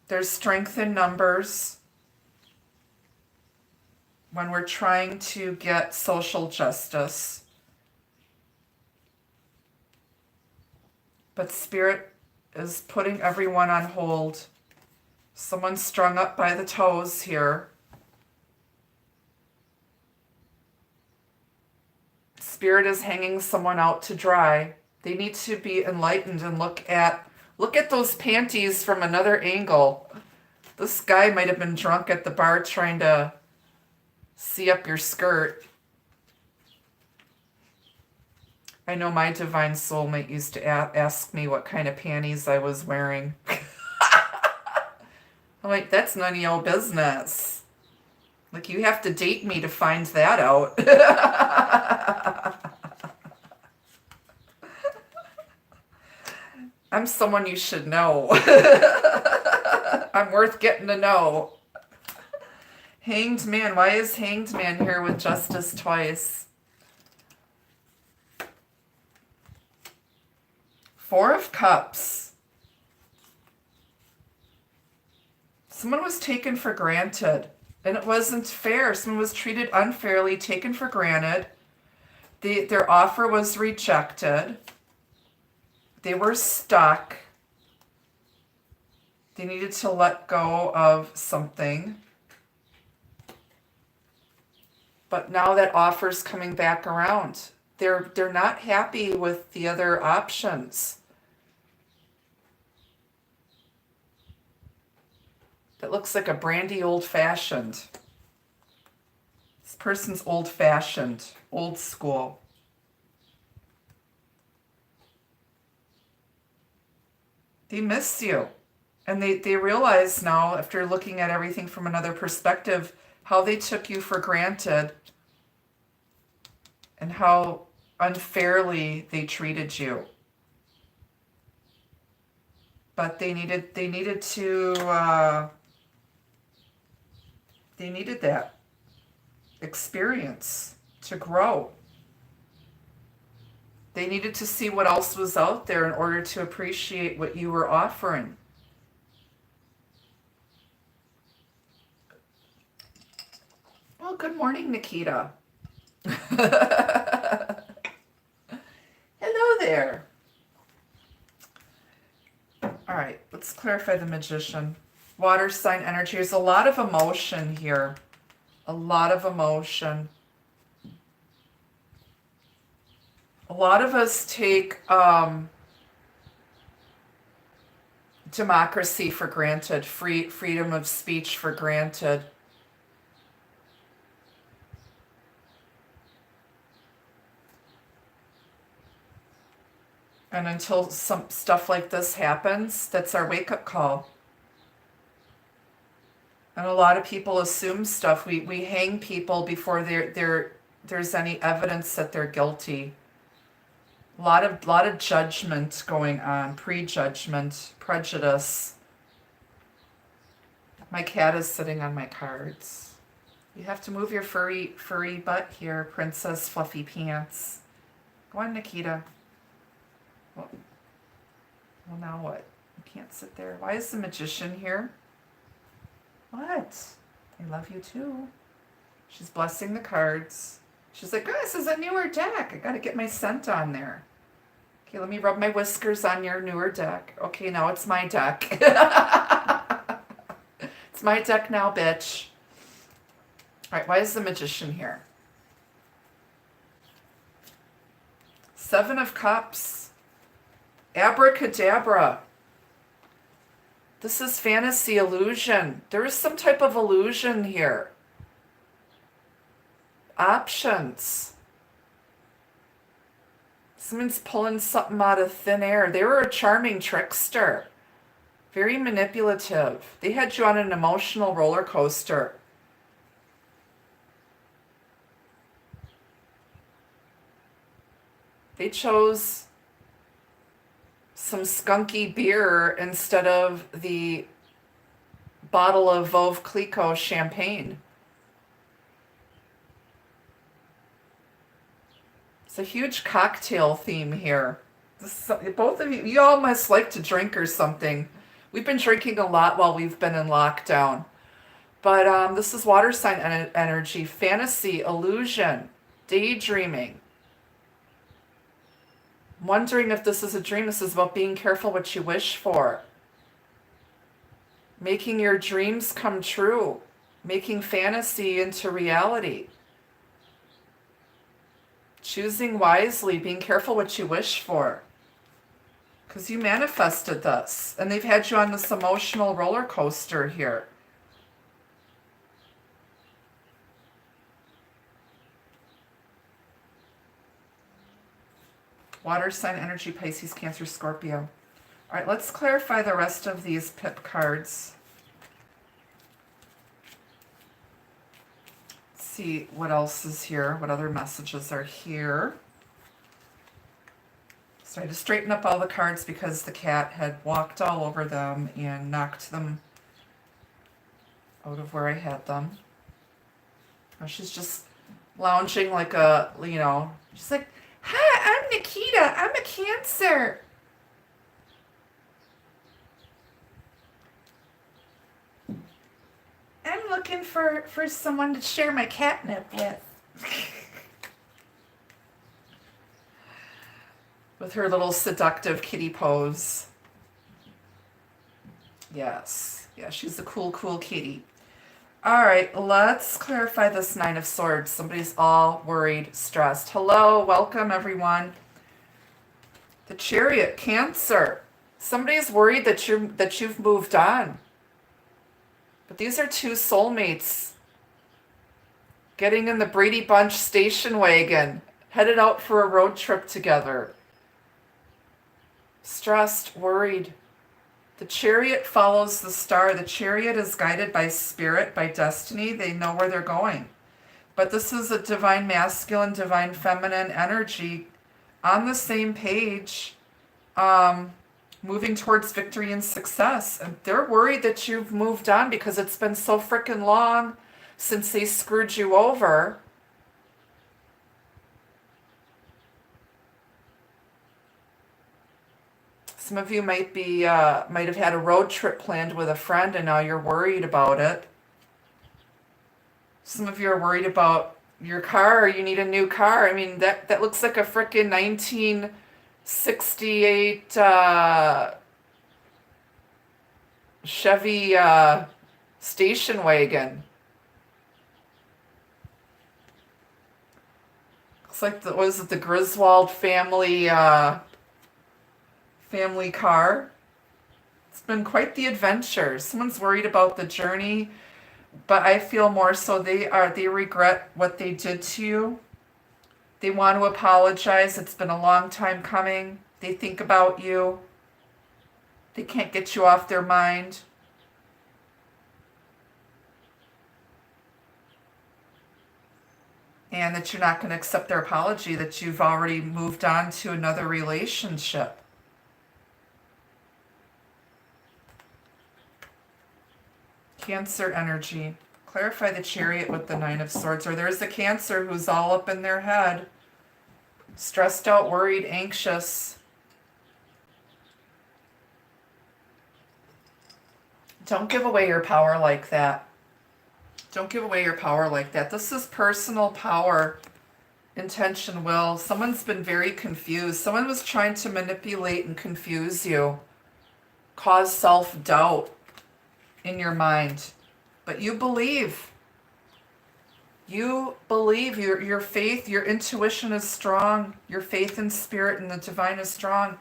There's strength in numbers when we're trying to get social justice. But Spirit is putting everyone on hold. Someone's strung up by the toes here. Spirit is hanging someone out to dry. They need to be enlightened and look at those panties from another angle. This guy might have been drunk at the bar trying to see up your skirt. I know my divine soulmate used to ask me what kind of panties I was wearing. I'm like, that's none of your business. Like, you have to date me to find that out. I'm someone you should know. I'm worth getting to know. Hanged Man. Why is Hanged Man here with justice twice? Four of Cups. Someone was taken for granted, and it wasn't fair. Someone was treated unfairly, taken for granted. Their offer was rejected. They were stuck. They needed to let go of something. But now that offer's coming back around. They're not happy with the other options. That looks like a brandy old-fashioned. This person's old-fashioned, old school. They miss you. And they realize now, after looking at everything from another perspective, how they took you for granted and how unfairly they treated you. But they needed that experience to grow. They needed to see what else was out there in order to appreciate what you were offering. Well, good morning, Nikita. Hello there. All right, let's clarify the Magician. Water sign energy. There's a lot of emotion here. A lot of emotion. A lot of us take democracy for granted, freedom of speech for granted. And until some stuff like this happens, that's our wake-up call. And a lot of people assume stuff. We hang people before there's any evidence that they're guilty. A lot of judgment going on, prejudgment, prejudice. My cat is sitting on my cards. You have to move your furry butt here, Princess Fluffy Pants. Go on, Nikita. Well, now what? You can't sit there. Why is the Magician here? What? I love you too. She's blessing the cards. She's like, oh, this is a newer deck. I gotta get my scent on there. Okay, let me rub my whiskers on your newer deck. Okay, now it's my deck. It's my deck now, bitch. All right, why is the Magician here? Seven of Cups. Abracadabra. This is fantasy illusion. There is some type of illusion here. Options. Someone's pulling something out of thin air. They were a charming trickster. Very manipulative. They had you on an emotional roller coaster. They chose some skunky beer instead of the bottle of Veuve Clicquot champagne. It's a huge cocktail theme here. Both of you all must like to drink or something. We've been drinking a lot while we've been in lockdown. But this is water sign energy, fantasy, illusion, daydreaming. I'm wondering if this is a dream. This is about being careful what you wish for. Making your dreams come true. Making fantasy into reality. Choosing wisely, being careful what you wish for. Because you manifested this. And they've had you on this emotional roller coaster here. Water sign energy, Pisces, Cancer, Scorpio. All right, let's clarify the rest of these pip cards. Let's see what else is here, what other messages are here. So I had to straighten up all the cards because the cat had walked all over them and knocked them out of where I had them. Now she's just lounging like a, she's like, hi, I'm Nikita. I'm a Cancer. I'm looking for someone to share my catnip with. With her little seductive kitty pose. Yes. Yeah, she's a cool kitty. All right, let's clarify this Nine of Swords. Somebody's all worried, stressed. Hello, welcome everyone. The Chariot, Cancer. Somebody's worried that you've moved on. But these are two soulmates getting in the Brady Bunch station wagon, headed out for a road trip together. Stressed, worried. The Chariot follows the star. The Chariot is guided by spirit, by destiny. They know where they're going. But this is a divine masculine, divine feminine energy on the same page, moving towards victory and success. And they're worried that you've moved on because it's been so freaking long since they screwed you over. Some of you might have had a road trip planned with a friend and now you're worried about it. Some of you are worried about your car, or you need a new car. I mean, that looks like a frickin' 1968 Chevy station wagon. Looks like was it the Griswold family family car? It's been quite the adventure. Someone's worried about the journey, but I feel more so they regret what they did to you. They want to apologize. It's been a long time coming. They think about you. They can't get you off their mind. And that you're not going to accept their apology, that you've already moved on to another relationship. Cancer energy. Clarify the Chariot with the Nine of Swords. Or there's the Cancer who's all up in their head. Stressed out, worried, anxious. Don't give away your power like that. Don't give away your power like that. This is personal power, intention, will. Someone's been very confused. Someone was trying to manipulate and confuse you, cause self-doubt in your mind. But you believe. You believe. Your faith, your intuition is strong. Your faith in spirit and the divine is strong.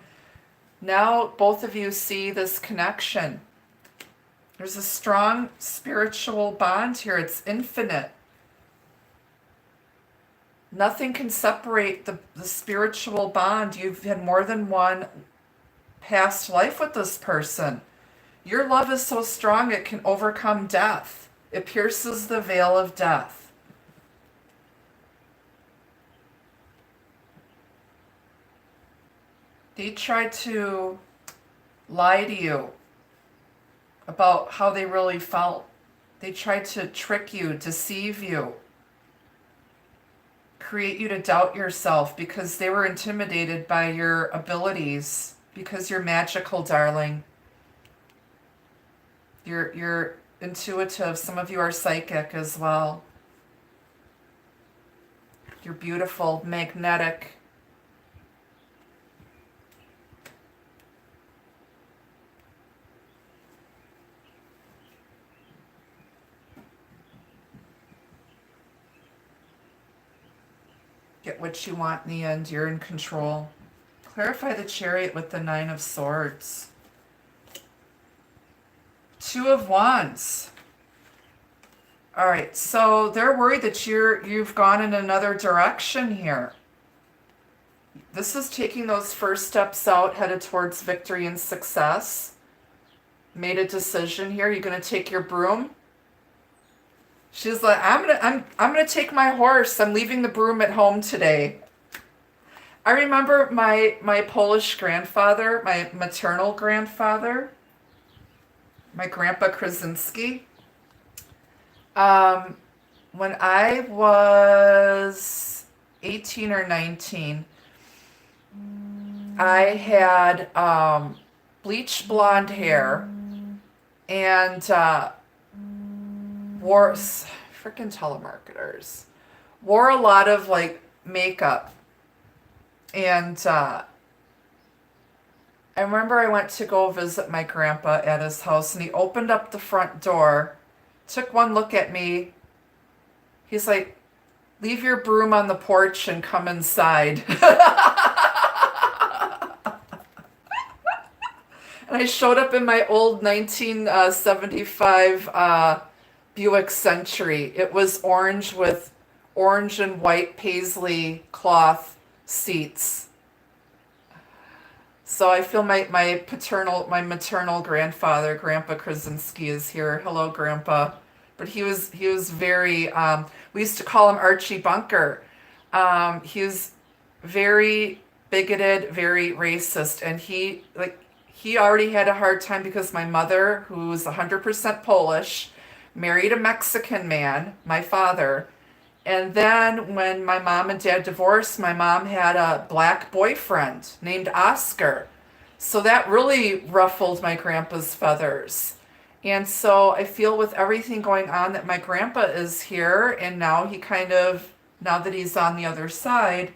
Now both of you see this connection. There's a strong spiritual bond here. It's infinite. Nothing can separate the spiritual bond. You've had more than one past life with this person. Your love is so strong it can overcome death. It pierces the veil of death. They tried to lie to you about how they really felt. They tried to trick you, deceive you, create you to doubt yourself because they were intimidated by your abilities, because you're magical, darling. You're intuitive. Some of you are psychic as well. You're beautiful, magnetic. Get what you want in the end. You're in control. Clarify the Chariot with the Nine of Swords. Two of Wands. All right, so they're worried that you've gone in another direction here. This is taking those first steps out, headed towards victory and success. Made a decision here. You're going to take your broom. She's like, I'm gonna take my horse. I'm leaving the broom at home today. I remember my Polish grandfather, my maternal grandfather, my grandpa Krasinski. When I was 18 or 19, I had bleach blonde hair and wore freaking telemarketers, wore a lot of like makeup, and I remember I went to go visit my grandpa at his house, and he opened up the front door, took one look at me. He's like, "Leave your broom on the porch and come inside." And I showed up in my old 1975 Buick Century. It was orange with orange and white paisley cloth seats. So I feel my maternal grandfather, Grandpa Krasinski, is here. Hello, Grandpa. But he was very. We used to call him Archie Bunker. He was very bigoted, very racist, and he already had a hard time because my mother, who was 100% Polish, married a Mexican man, my father. And then when my mom and dad divorced, my mom had a black boyfriend named Oscar. So that really ruffled my grandpa's feathers. And so I feel with everything going on that my grandpa is here, and now now that he's on the other side,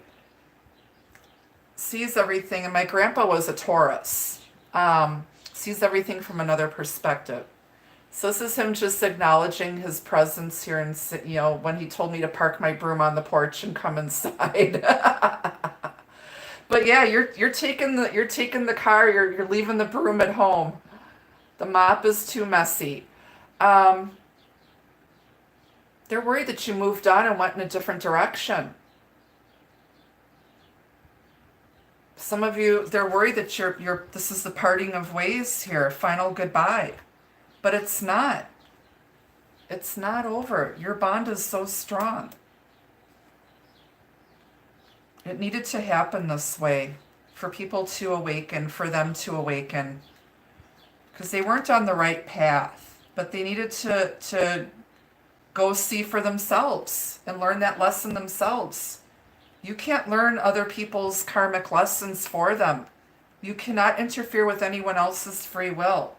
sees everything. And my grandpa was a Taurus. Sees everything from another perspective. So this is him just acknowledging his presence here, and when he told me to park my broom on the porch and come inside. But yeah, you're taking the car. You're leaving the broom at home. The mop is too messy. They're worried that you moved on and went in a different direction. Some of you, they're worried that this is the parting of ways here, final goodbye. But it's not. It's not over. Your bond is so strong. It needed to happen this way for people to awaken, for them to awaken. Because they weren't on the right path, but they needed to go see for themselves and learn that lesson themselves. You can't learn other people's karmic lessons for them. You cannot interfere with anyone else's free will.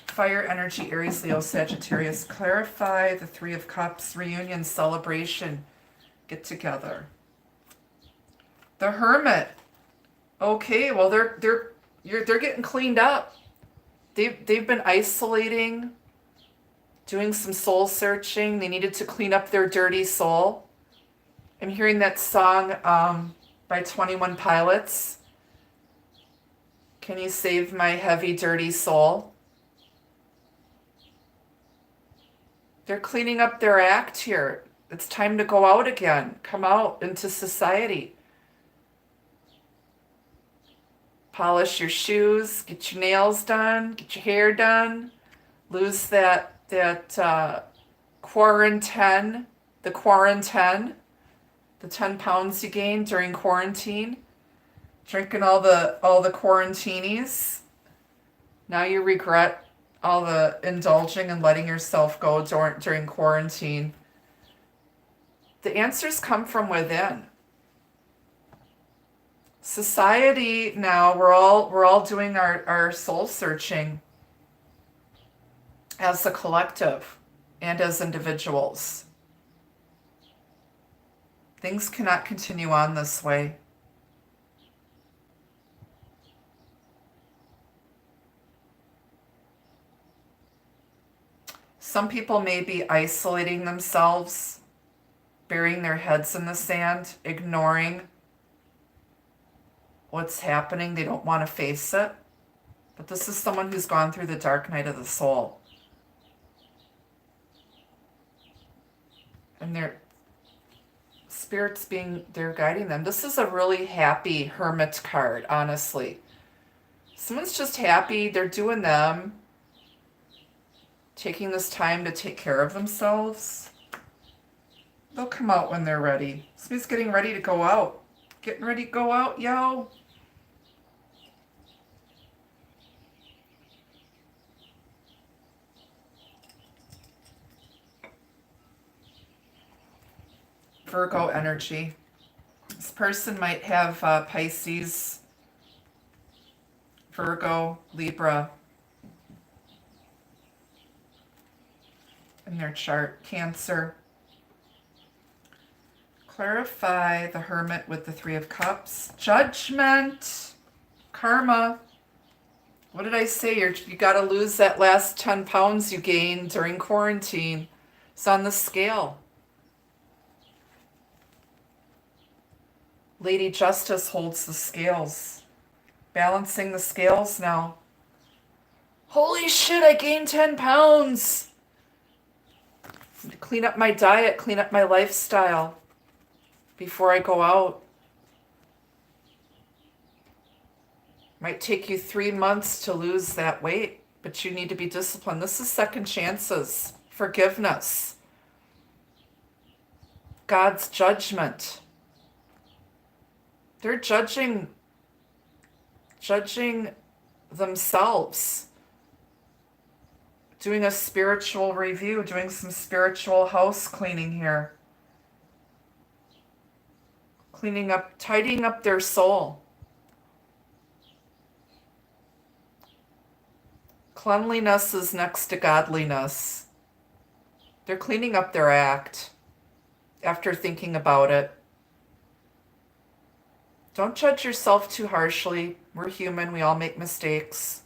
Fire energy, Aries, Leo, Sagittarius. Clarify the Three of Cups, reunion, celebration, get together. The Hermit. Okay, well they're getting cleaned up. They've been isolating, doing some soul searching. They needed to clean up their dirty soul. I'm hearing that song by 21 Pilots. Can you save my heavy, dirty soul? They're cleaning up their act here. It's time to go out again. Come out into society. Polish your shoes, get your nails done, get your hair done. Lose that quarantine, the 10 pounds you gained during quarantine. Drinking all the quarantinis. Now you regret all the indulging and letting yourself go during quarantine. The answers come from within. Society now, we're all doing our soul searching as a collective and as individuals. Things cannot continue on this way. Some people may be isolating themselves, burying their heads in the sand, ignoring what's happening. They don't want to face it. But this is someone who's gone through the dark night of the soul. And their spirits they're guiding them. This is a really happy hermit card, honestly. Someone's just happy. They're doing them. Taking this time to take care of themselves. They'll come out when they're ready. Somebody's getting ready to go out. Getting ready to go out, yo. Virgo energy. This person might have Pisces, Virgo, Libra in their chart. Cancer. Clarify the Hermit with the Three of Cups. Judgment. Karma. What did I say? You got to lose that last 10 pounds you gained during quarantine. It's on the scale. Lady Justice holds the scales. Balancing the scales now. Holy shit, I gained 10 pounds. Clean up my diet, clean up my lifestyle before I go out. Might take you 3 months to lose that weight, but you need to be disciplined. This is second chances, forgiveness, God's judgment. They're judging themselves. Doing a spiritual review, doing some spiritual house cleaning here. Cleaning up, tidying up their soul. Cleanliness is next to godliness. They're cleaning up their act after thinking about it. Don't judge yourself too harshly. We're human. We all make mistakes.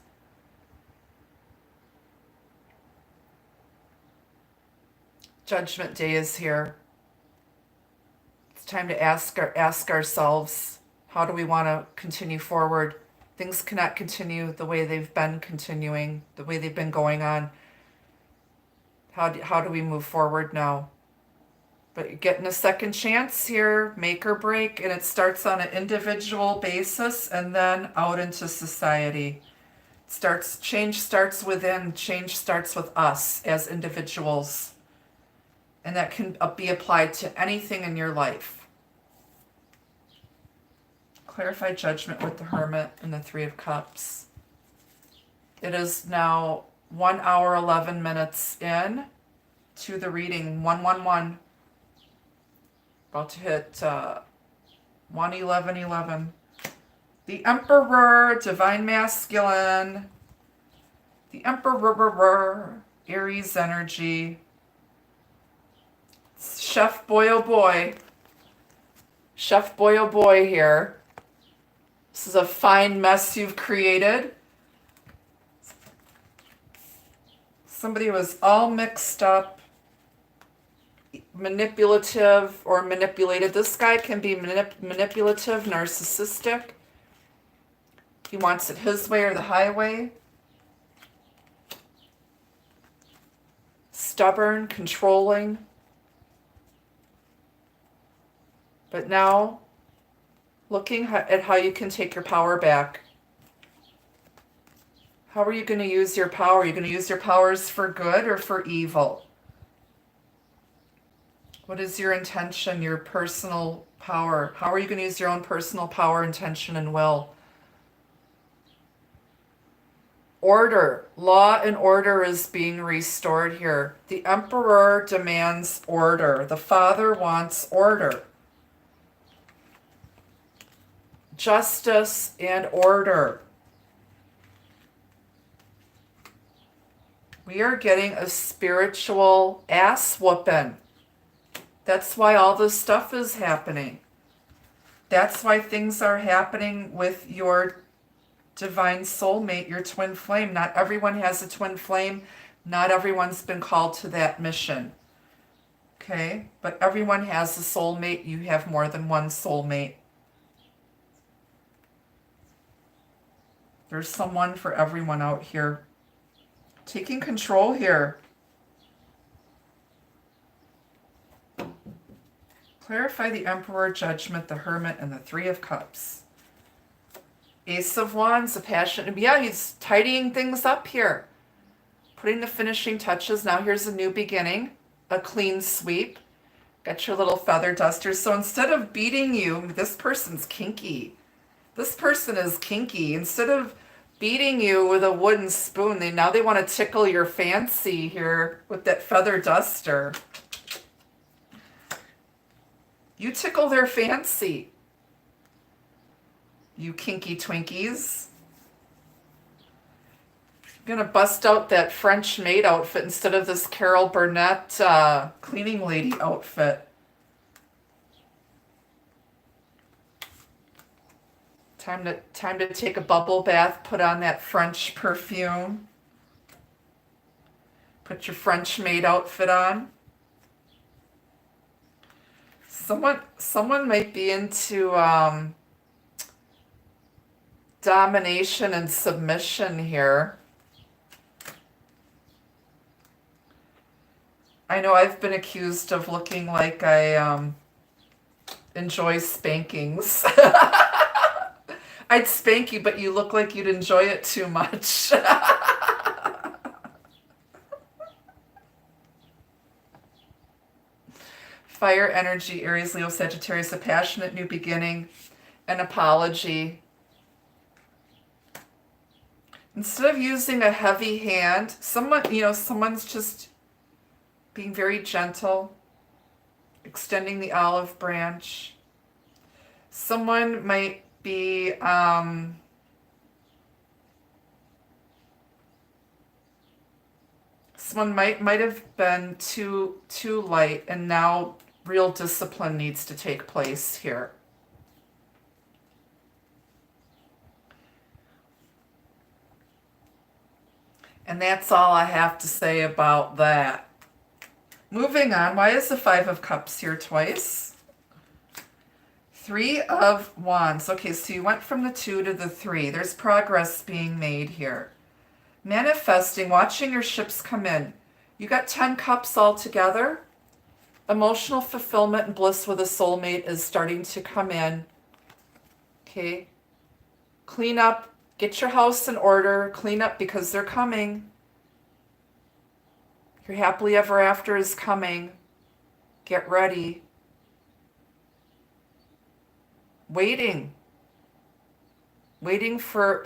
Judgment Day is here. It's time to ask ourselves, how do we want to continue forward? Things cannot continue the way they've been continuing, the way they've been going on. How do we move forward now? But you're getting a second chance here, make or break, and it starts on an individual basis and then out into society. Change starts within, change starts with us as individuals. And that can be applied to anything in your life. Clarify judgment with the Hermit and the Three of Cups. It is now 1 hour, 11 minutes in to the reading, 111. About to hit 11111. The Emperor, Divine Masculine. The Emperor, Aries energy. Chef Boy oh boy. Chef Boy oh boy here. This is a fine mess you've created. Somebody was all mixed up, manipulative or manipulated. This guy can be manipulative, narcissistic. He wants it his way or the highway. Stubborn, controlling. But now, looking at how you can take your power back. How are you going to use your power? Are you going to use your powers for good or for evil? What is your intention, your personal power? How are you going to use your own personal power, intention, and will? Order. Law and order is being restored here. The Emperor demands order. The Father wants order. Justice and order. We are getting a spiritual ass whooping. That's why all this stuff is happening. That's why things are happening with your divine soulmate, your twin flame. Not everyone has a twin flame. Not everyone's been called to that mission. Okay? But everyone has a soulmate. You have more than one soulmate. There's someone for everyone out here. Taking control here. Clarify the Emperor, Judgment, the Hermit, and the Three of Cups. Ace of Wands, a passion. Yeah, he's tidying things up here. Putting the finishing touches. Now here's a new beginning. A clean sweep. Got your little feather duster. So instead of beating you, this person's kinky. This person is kinky. Instead of beating you with a wooden spoon, now they want to tickle your fancy here with that feather duster. You tickle their fancy, you kinky Twinkies. I'm going to bust out that French maid outfit instead of this Carol Burnett cleaning lady outfit. Time to take a bubble bath, put on that French perfume. Put your French maid outfit on. Someone might be into domination and submission here. I know I've been accused of looking like I enjoy spankings. I'd spank you, but you look like you'd enjoy it too much. Fire energy, Aries, Leo, Sagittarius, a passionate new beginning, an apology. Instead of using a heavy hand, someone's just being very gentle, extending the olive branch. Someone might be someone might have been too light, and now real discipline needs to take place here. And that's all I have to say about that. Moving on, why is the Five of Cups here twice? Three of Wands. Okay, so you went from the 2 to the 3. There's progress being made here. Manifesting, watching your ships come in. You got 10 cups all together. Emotional fulfillment and bliss with a soulmate is starting to come in. Okay. Clean up. Get your house in order. Clean up because they're coming. Your happily ever after is coming. Get ready. Waiting for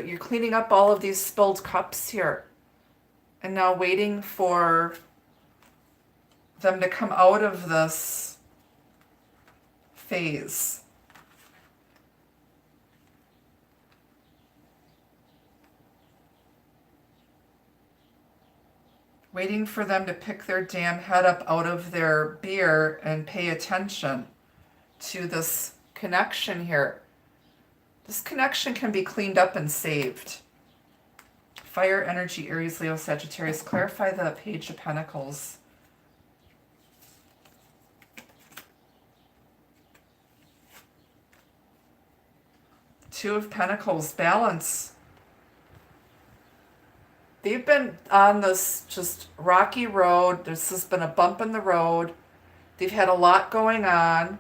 you're cleaning up all of these spilled cups here. And now waiting for them to come out of this phase. Waiting for them to pick their damn head up out of their beer and pay attention to this connection here. This connection can be cleaned up and saved. Fire energy, Aries, Leo, Sagittarius. Clarify the Page of Pentacles. Two of Pentacles, balance. They've been on this just rocky road. This has been a bump in the road. They've had a lot going on.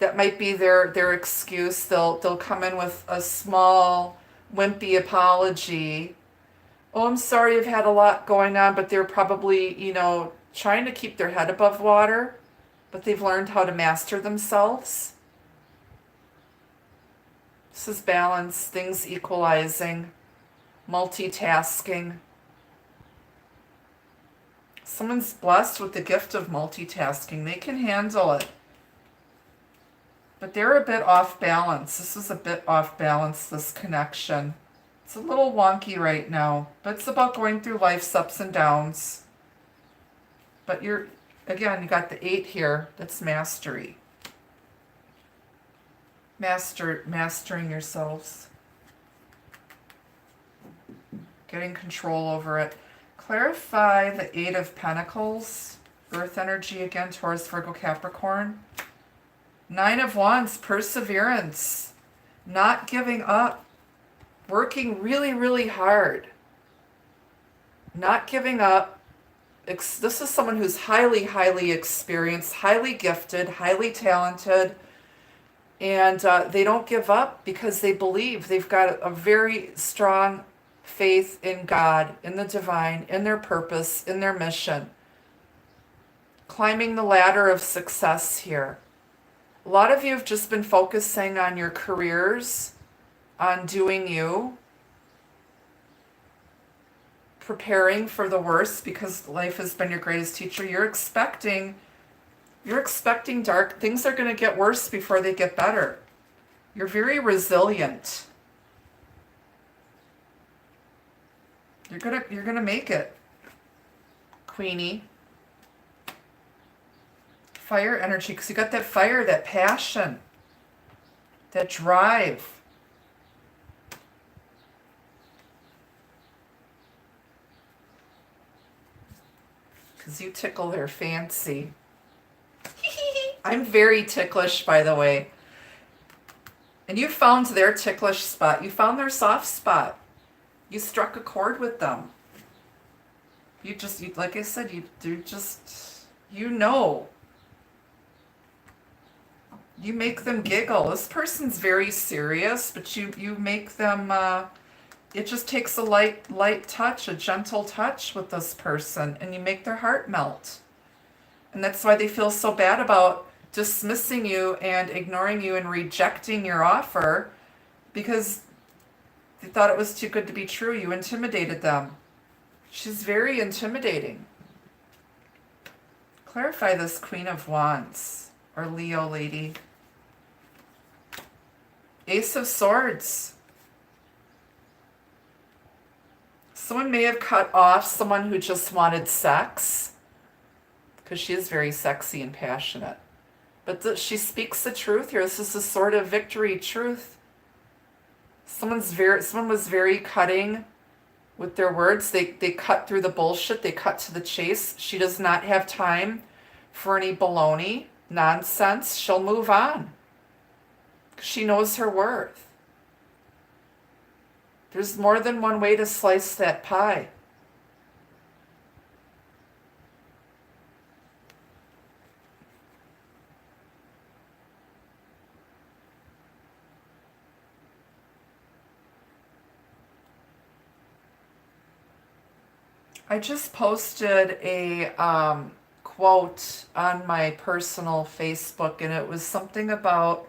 That might be their excuse. They'll come in with a small, wimpy apology. Oh, I'm sorry, I've had a lot going on, but they're probably, trying to keep their head above water, but they've learned how to master themselves. This is balance, things equalizing, multitasking. Someone's blessed with the gift of multitasking. They can handle it. But they're a bit off balance. This is a bit off balance, this connection. It's a little wonky right now, but it's about going through life's ups and downs. But you got the 8 here. That's mastery. Mastering yourselves. Getting control over it. Clarify the 8 of Pentacles. Earth energy again, Taurus, Virgo, Capricorn. 9 of Wands, perseverance, not giving up, working really, really hard, not giving up. This is someone who's highly, highly experienced, highly gifted, highly talented, and they don't give up because they believe. They've got a very strong faith in God, in the divine, in their purpose, in their mission. Climbing the ladder of success here. A lot of you have just been focusing on your careers, on doing you, preparing for the worst because life has been your greatest teacher. You're expecting dark things are going to get worse before they get better. You're very resilient. You're gonna make it, Queenie. Fire energy, because you got that fire, that passion, that drive. Because you tickle their fancy. I'm very ticklish, by the way. And you found their ticklish spot. You found their soft spot. You struck a chord with them. Like I said, you know. You make them giggle. This person's very serious, but you make them, it just takes a light touch, a gentle touch with this person, and you make their heart melt. And that's why they feel so bad about dismissing you and ignoring you and rejecting your offer, because they thought it was too good to be true. You intimidated them. She's very intimidating. Clarify this Queen of Wands, or Leo lady. Ace of Swords. Someone may have cut off someone who just wanted sex, because she is very sexy and passionate. But she speaks the truth here. This is a sort of victory truth. Someone was very cutting with their words. They cut through the bullshit. They cut to the chase. She does not have time for any baloney, nonsense. She'll move on. She knows her worth. There's more than one way to slice that pie. I just posted a quote on my personal Facebook, and it was something about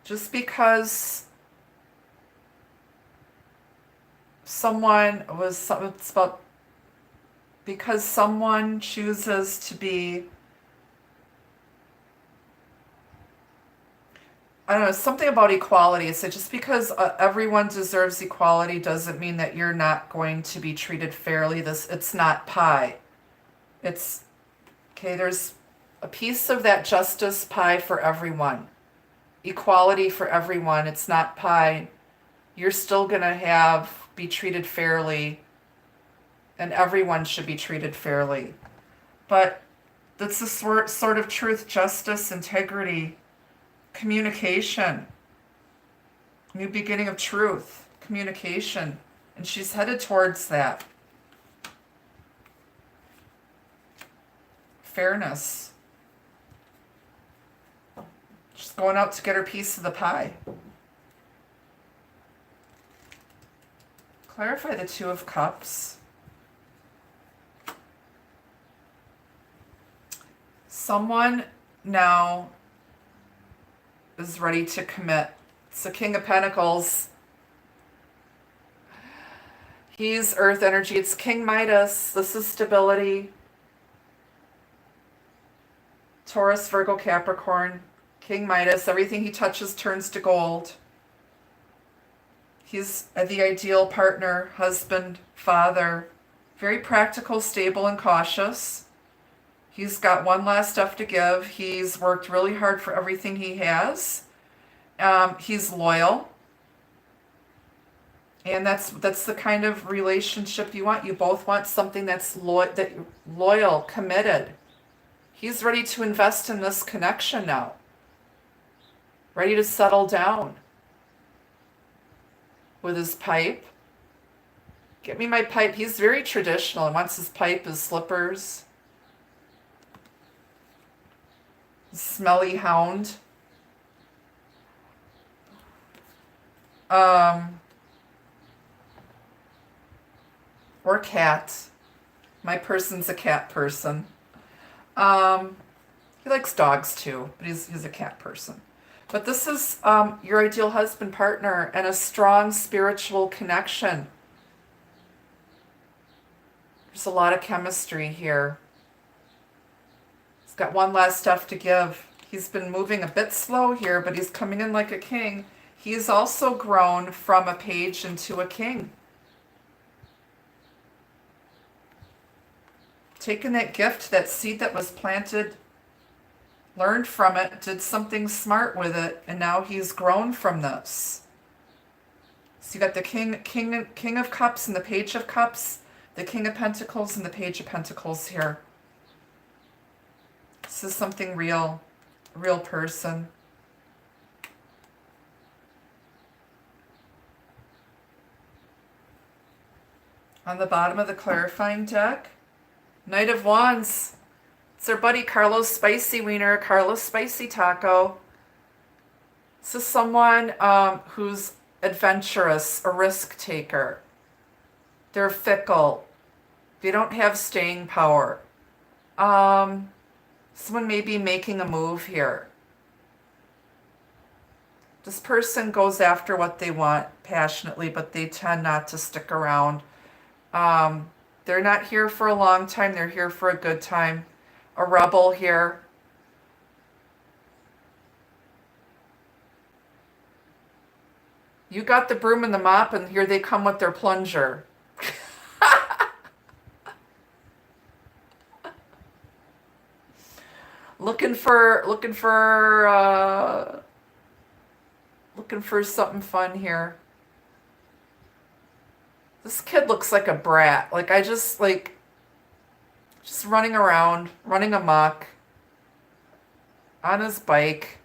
just because it's about because someone chooses to be, I don't know, something about equality. It's just because everyone deserves equality doesn't mean that you're not going to be treated fairly. It's not pie. It's, okay, there's a piece of that justice pie for everyone. Equality for everyone. It's not pie. You're still going to be treated fairly, and everyone should be treated fairly. But that's the sort of truth, justice, integrity, communication, new beginning of truth, communication, and she's headed towards that. Fairness. She's going out to get her piece of the pie. Clarify the Two of Cups. Someone now is ready to commit. It's the King of Pentacles. He's earth energy. It's King Midas. This is stability. Taurus, Virgo, Capricorn. King Midas. Everything he touches turns to gold. He's the ideal partner, husband, father. Very practical, stable, and cautious. He's got one last stuff to give. He's worked really hard for everything he has. He's loyal. And that's the kind of relationship you want. You both want something that's loyal, committed. He's ready to invest in this connection now. Ready to settle down. With his pipe. Get me my pipe. He's very traditional. He wants his pipe, his slippers. Smelly hound. Or cat. My person's a cat person. He likes dogs too, but he's a cat person. But this is your ideal husband, partner, and a strong spiritual connection. There's a lot of chemistry here. He's got one last stuff to give. He's been moving a bit slow here, but he's coming in like a king. He's also grown from a page into a king. Taken that gift, that seed that was planted, learned from it, did something smart with it, and now he's grown from this. So you got the King of Cups and the Page of Cups, the King of Pentacles and the Page of Pentacles here. This is something real, a real person. On the bottom of the clarifying deck, Knight of Wands. It's our buddy Carlos Spicy Wiener, Carlos Spicy Taco. This is someone who's adventurous, a risk taker. They're fickle. They don't have staying power. Someone may be making a move here. This person goes after what they want passionately, but they tend not to stick around. They're not here for a long time. They're here for a good time. A rebel here. You got the broom and the mop, and here they come with their plunger. looking for something fun here. This kid looks like a brat. Like, I just, like, just running around, running amok, on his bike.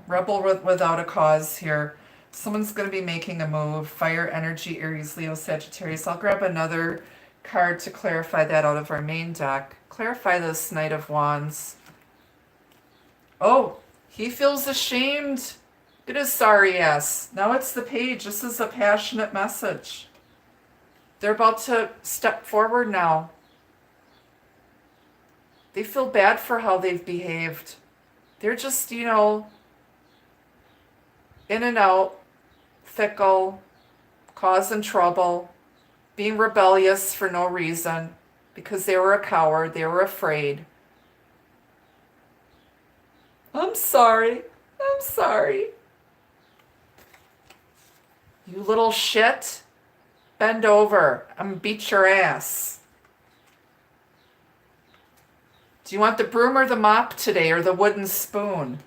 Rebel without a cause here. Someone's going to be making a move. Fire, energy, Aries, Leo, Sagittarius. I'll grab another card to clarify that out of our main deck. Clarify this Knight of Wands. Oh, he feels ashamed. Look at his sorry ass. Now it's the Page. This is a passionate message. They're about to step forward now. They feel bad for how they've behaved. They're just, you know, in and out, fickle, causing trouble, being rebellious for no reason because they were a coward, they were afraid. I'm sorry. I'm sorry. You little shit. Bend over. I'm gonna beat your ass. Do you want the broom or the mop today, or the wooden spoon?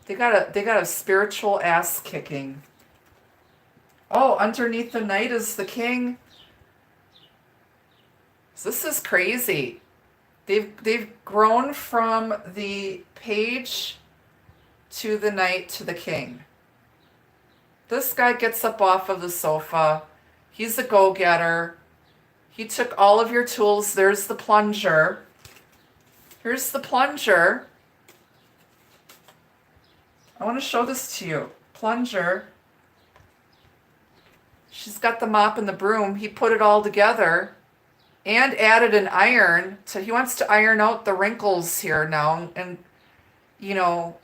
They got a spiritual ass kicking. Oh, underneath the Knight is the King. This is crazy. They've grown from the Page to the Knight to the King. This guy gets up off of the sofa. He's a go-getter. He took all of your tools. There's the plunger. Here's the plunger. I want to show this to you. Plunger. She's got the mop and the broom. He put it all together and added an iron. So he wants to iron out the wrinkles here now. And, you know,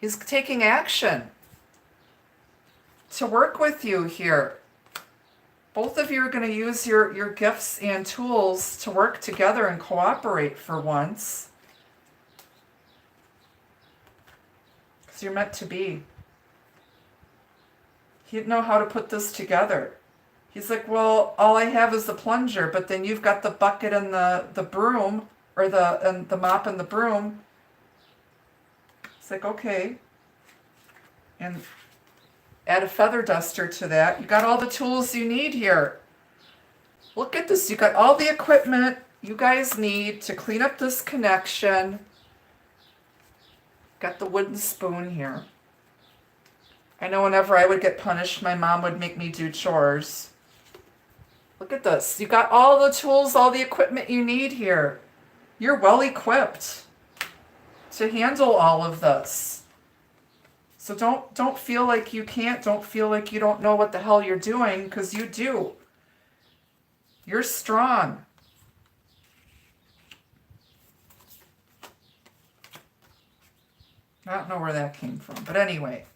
he's taking action to work with you here. Both of you are going to use your gifts and tools to work together and cooperate for once. Because you're meant to be. He didn't know how to put this together. He's like, well, all I have is the plunger, but then you've got the bucket and the broom, or the mop and the broom. It's like, okay. And add a feather duster to that. You got all the tools you need here. Look at this. You got all the equipment you guys need to clean up this connection. Got the wooden spoon here. I know whenever I would get punished, my mom would make me do chores. Look at this. You got all the tools, all the equipment you need here. You're well equipped to handle all of this. So don't feel like you can't. Don't feel like you don't know what the hell you're doing, because you do. You're strong. I don't know where that came from, but anyway.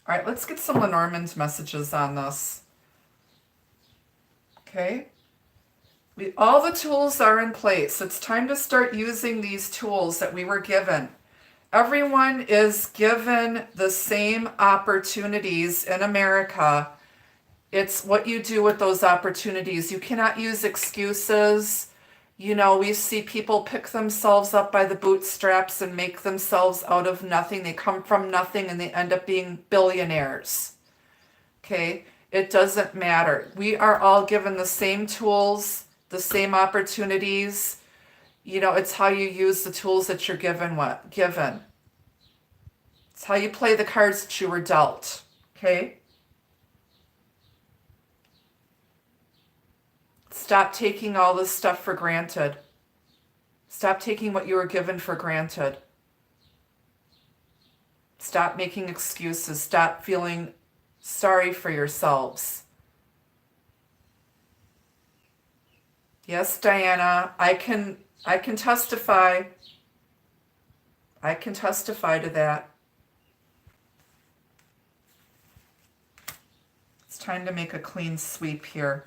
All right, let's get some Lenormand messages on this. Okay. All the tools are in place. It's time to start using these tools that we were given. Everyone is given the same opportunities in America. It's what you do with those opportunities. You cannot use excuses. You know, we see people pick themselves up by the bootstraps and make themselves out of nothing. They come from nothing and they end up being billionaires. Okay? It doesn't matter. We are all given the same tools, the same opportunities. You know, it's how you use the tools that you're given. It's how you play the cards that you were dealt. Okay? Stop taking all this stuff for granted. Stop taking what you were given for granted. Stop making excuses. Stop feeling sorry for yourselves. Yes, Diana, I can testify. I can testify to that. It's time to make a clean sweep here.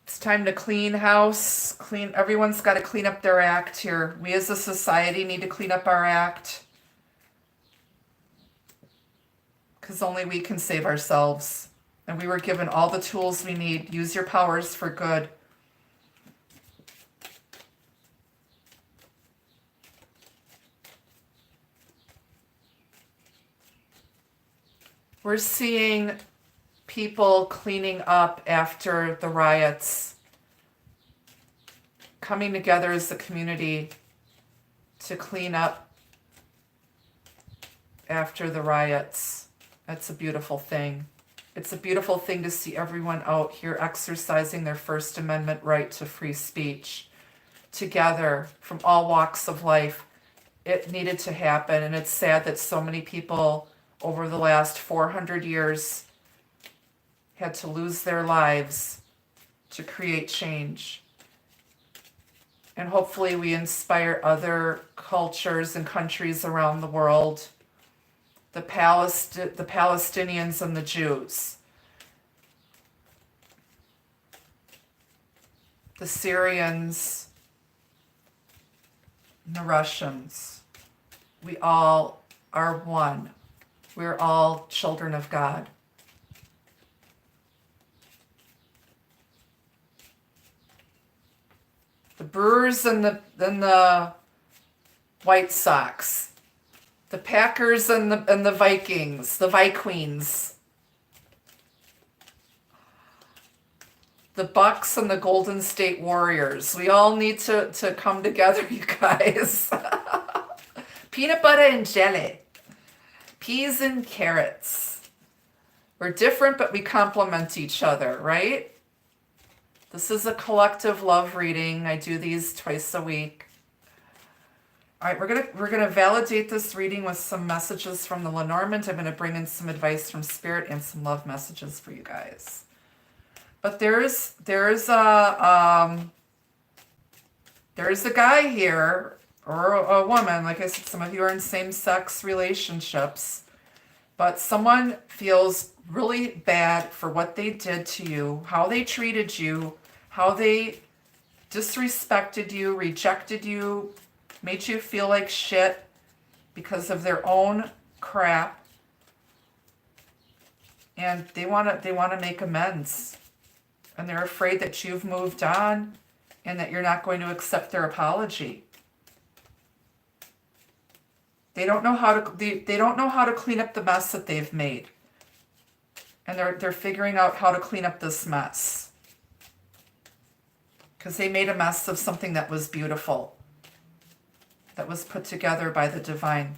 It's time to clean house. Everyone's got to clean up their act here. We as a society need to clean up our act. Because only we can save ourselves. And we were given all the tools we need. Use your powers for good. We're seeing people cleaning up after the riots, coming together as a community to clean up after the riots. That's a beautiful thing. It's a beautiful thing to see everyone out here exercising their First Amendment right to free speech together from all walks of life. It needed to happen, and it's sad that so many people over the last 400 years had to lose their lives to create change. And hopefully we inspire other cultures and countries around the world, the Palestinians and the Jews, the Syrians, and the Russians. We all are one. We're all children of God. The Brewers and the White Sox, the Packers and the Vikings, the Vikings, the Bucks and the Golden State Warriors. We all need to come together, you guys. Peanut butter and jelly. Peas and carrots. We're different, but we complement each other, right? This is a collective love reading. I do these twice a week. All right, we're gonna validate this reading with some messages from the Lenormand. I'm gonna bring in some advice from Spirit and some love messages for you guys. But there's a guy here, or a woman. Like I said, some of you are in same-sex relationships, but someone feels really bad for what they did to you, how they treated you, how they disrespected you, rejected you, made you feel like shit because of their own crap. And they want to make amends. And they're afraid that you've moved on and that you're not going to accept their apology. They don't know how to they don't know how to clean up the mess that they've made. And they're figuring out how to clean up this mess. Because they made a mess of something that was beautiful. That was put together by the divine.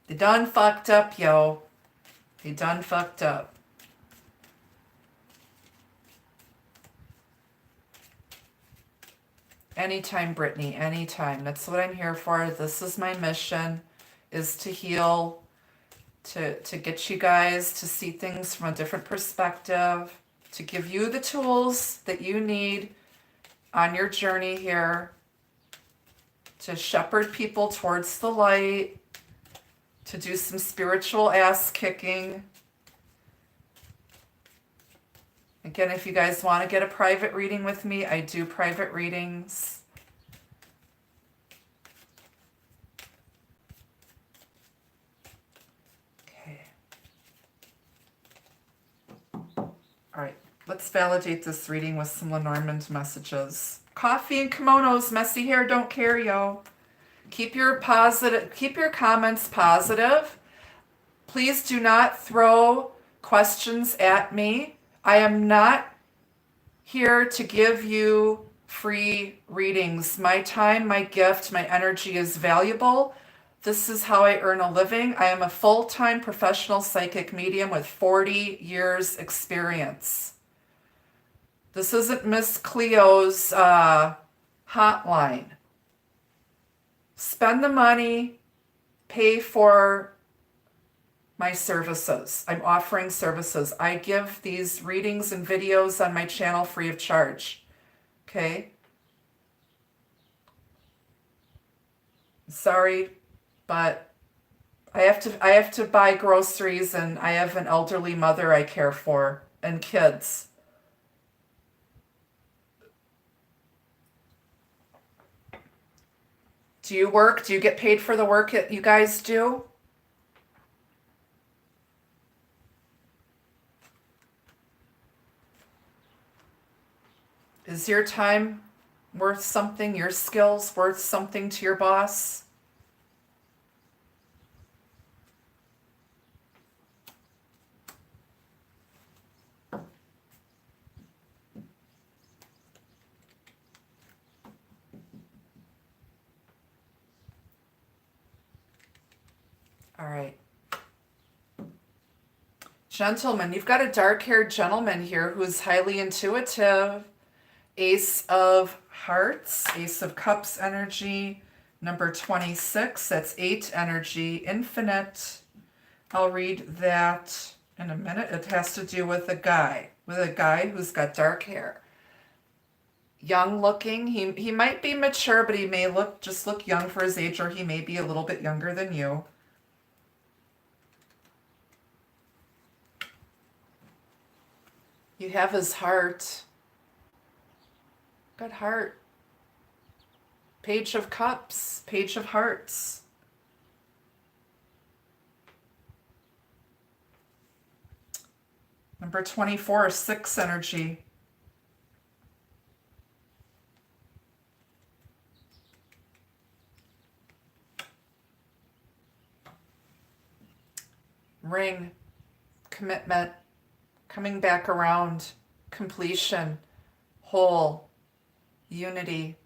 They done fucked up, yo. They done fucked up. Anytime, Brittany, anytime. That's what I'm here for. This is my mission, is to heal, to get you guys to see things from a different perspective, to give you the tools that you need on your journey here, to shepherd people towards the light, to do some spiritual ass kicking. Again, if you guys want to get a private reading with me, I do private readings. Okay. All right, let's validate this reading with some Lenormand messages. Coffee and kimonos, messy hair, don't care, yo. Keep your comments positive. Please do not throw questions at me. I am not here to give you free readings. My time, my gift, my energy is valuable. This is how I earn a living. I am a full-time professional psychic medium with 40 years experience. This isn't Miss Cleo's hotline. Spend the money, pay for my services. I'm offering services. I give these readings and videos on my channel free of charge. Okay? Sorry, but I have to buy groceries, and I have an elderly mother I care for and kids. Do you work? Do you get paid for the work that you guys do? Is your time worth something? Your skills worth something to your boss? All right. Gentleman, you've got a dark-haired gentleman here who's highly intuitive. Ace of Hearts, Ace of Cups energy, number 26. That's 8 energy, infinite. I'll read that in a minute. It has to do with a guy who's got dark hair. Young looking. He might be mature, but he may just look young for his age, or he may be a little bit younger than you. You have his heart. Good heart. Page of Cups, Page of Hearts. Number 24, 6 energy. Ring, commitment, coming back around, completion, whole, unity.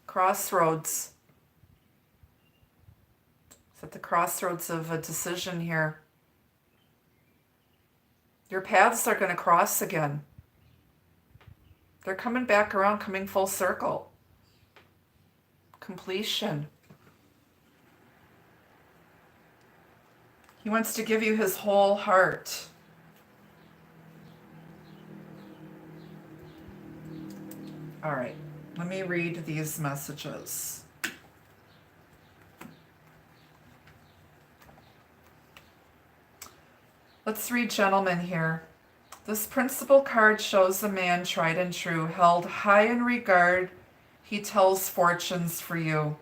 Crossroads. It's at the crossroads of a decision here. Your paths are going to cross again. They're coming back around, coming full circle. Completion. He wants to give you his whole heart. All right, let me read these messages. Let's read gentlemen here. This principal card shows a man tried and true, held high in regard. He tells fortunes for you.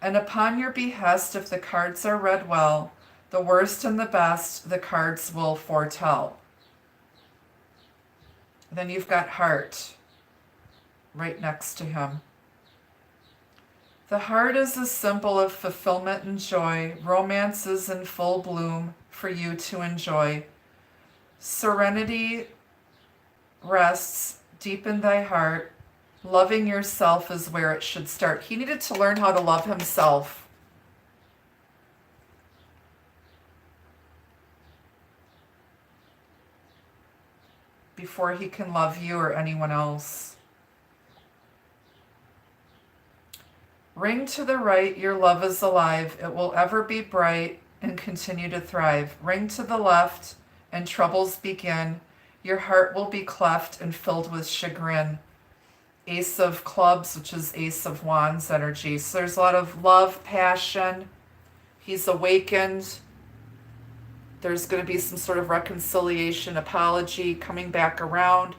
And upon your behest, if the cards are read well, the worst and the best, the cards will foretell. Then you've got heart right next to him. The heart is a symbol of fulfillment and joy. Romance is in full bloom for you to enjoy. Serenity rests deep in thy heart. Loving yourself is where it should start. He needed to learn how to love himself. Before he can love you or anyone else. Ring to the right, your love is alive. It will ever be bright and continue to thrive. Ring to the left, and troubles begin. Your heart will be cleft and filled with chagrin. Ace of Clubs, which is Ace of Wands energy. So there's a lot of love, passion. He's awakened. There's going to be some sort of reconciliation, apology, coming back around.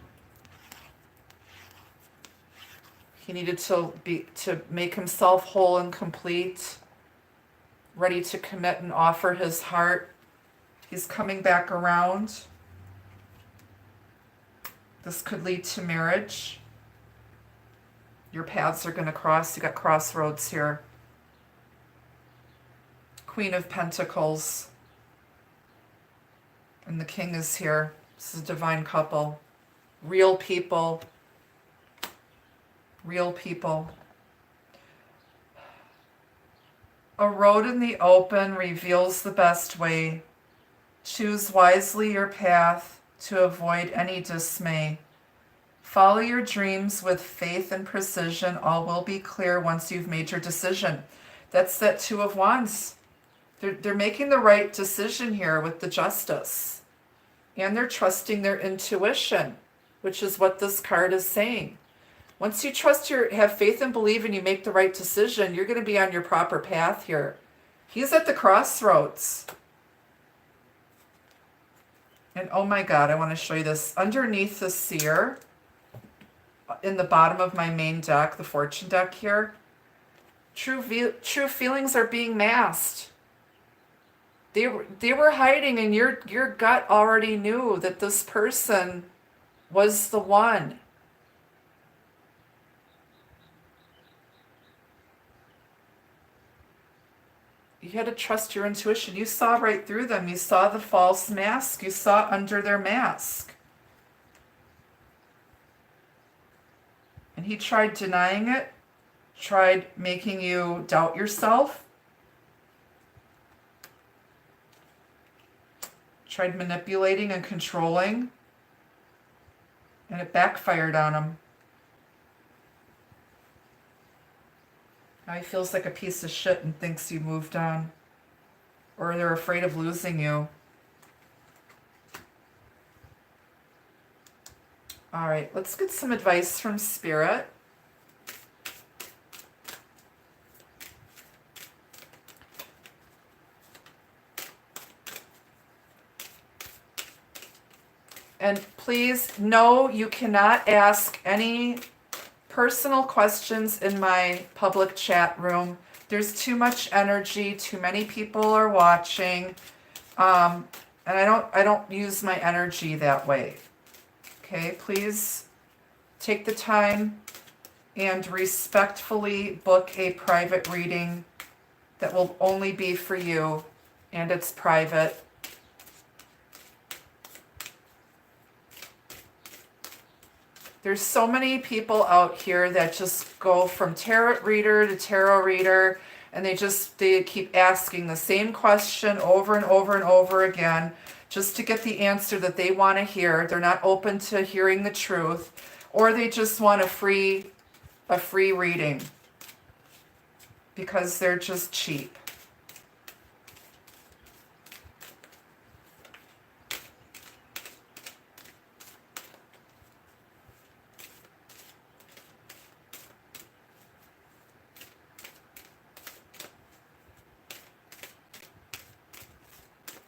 He needed to make himself whole and complete, ready to commit and offer his heart. He's coming back around. This could lead to marriage. Your paths are going to cross. You got crossroads here. Queen of Pentacles. And the King is here. This is a divine couple. Real people. Real people. A road in the open reveals the best way. Choose wisely your path to avoid any dismay. Follow your dreams with faith and precision. All will be clear once you've made your decision. That's that Two of Wands. They're making the right decision here with the Justice. And they're trusting their intuition, which is what this card is saying. Once you have faith and believe and you make the right decision, you're going to be on your proper path here. He's at the crossroads. And oh my God, I want to show you this. Underneath the seer, in the bottom of my main deck, the fortune deck here, true feelings are being masked. They were hiding, and your gut already knew that this person was the one. You had to trust your intuition. You saw right through them. You saw the false mask. You saw under their mask. And he tried denying it, tried making you doubt yourself, tried manipulating and controlling, and it backfired on him. Now he feels like a piece of shit and thinks you moved on, or they're afraid of losing you. All right, let's get some advice from Spirit. And please, no, you cannot ask any personal questions in my public chat room. There's too much energy, too many people are watching, and I don't use my energy that way. Okay, please take the time and respectfully book a private reading that will only be for you, and it's private. There's so many people out here that just go from tarot reader to tarot reader, and they keep asking the same question over and over and over again just to get the answer that they want to hear. They're not open to hearing the truth, or they just want a free reading because they're just cheap.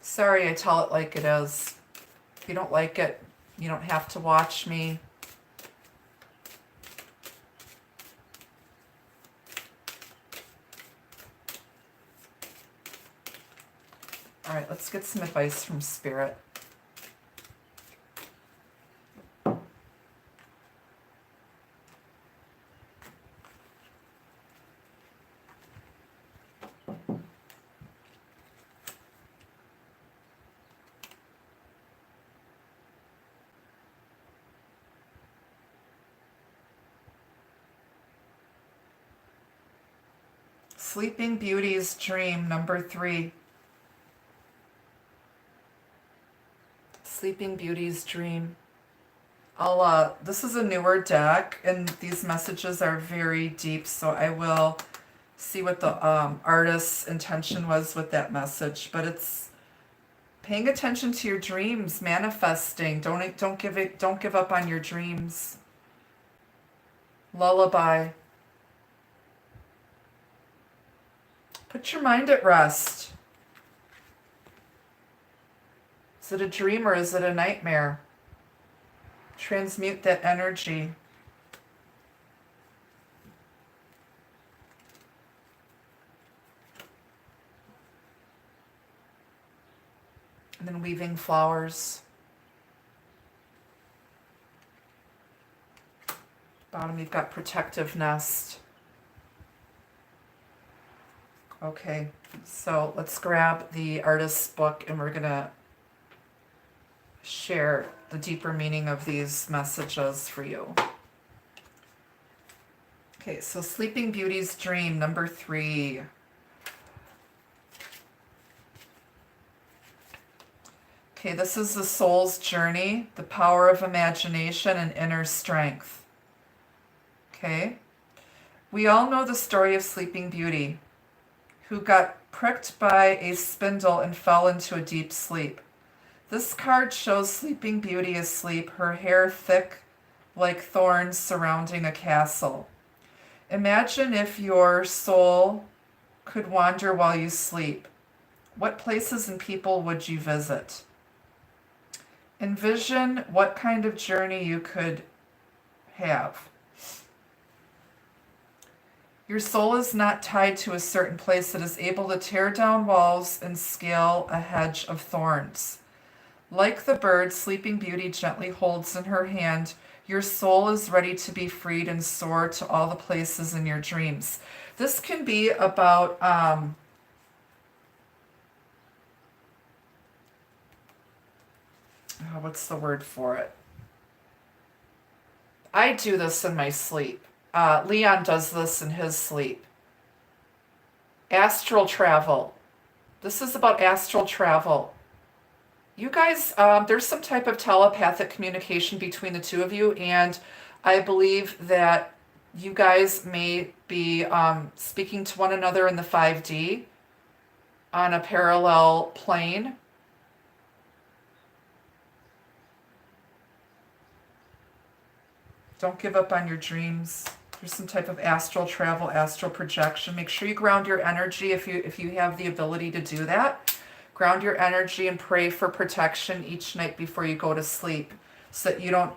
Sorry, I tell it like it is. If you don't like it, you don't have to watch me. All right, let's get some advice from Spirit. Sleeping Beauty's Dream, number 3. Sleeping Beauty's Dream. This is a newer deck, and these messages are very deep, so I will see what the artist's intention was with that message. But it's paying attention to your dreams, manifesting. Don't give up on your dreams. Lullaby. Put your mind at rest. Is it a dream or is it a nightmare? Transmute that energy. And then weaving flowers. Bottom, you've got protective nest. Okay, so let's grab the artist's book and we're going to share the deeper meaning of these messages for you. Okay, so Sleeping Beauty's Dream, number 3. Okay, this is the soul's journey, the power of imagination and inner strength. Okay, we all know the story of Sleeping Beauty, who got pricked by a spindle and fell into a deep sleep. This card shows Sleeping Beauty asleep, her hair thick like thorns surrounding a castle. Imagine if your soul could wander while you sleep. What places and people would you visit? Envision what kind of journey you could have. Your soul is not tied to a certain place. It is able to tear down walls and scale a hedge of thorns. Like the bird Sleeping Beauty gently holds in her hand, your soul is ready to be freed and soar to all the places in your dreams. This can be about what's the word for it? I do this in my sleep. Leon does this in his sleep. Astral travel. This is about astral travel. You guys, there's some type of telepathic communication between the two of you, and I believe that you guys may be speaking to one another in the 5D on a parallel plane. Don't give up on your dreams. There's some type of astral travel, astral projection. Make sure you ground your energy if you have the ability to do that. Ground your energy and pray for protection each night before you go to sleep, so that you don't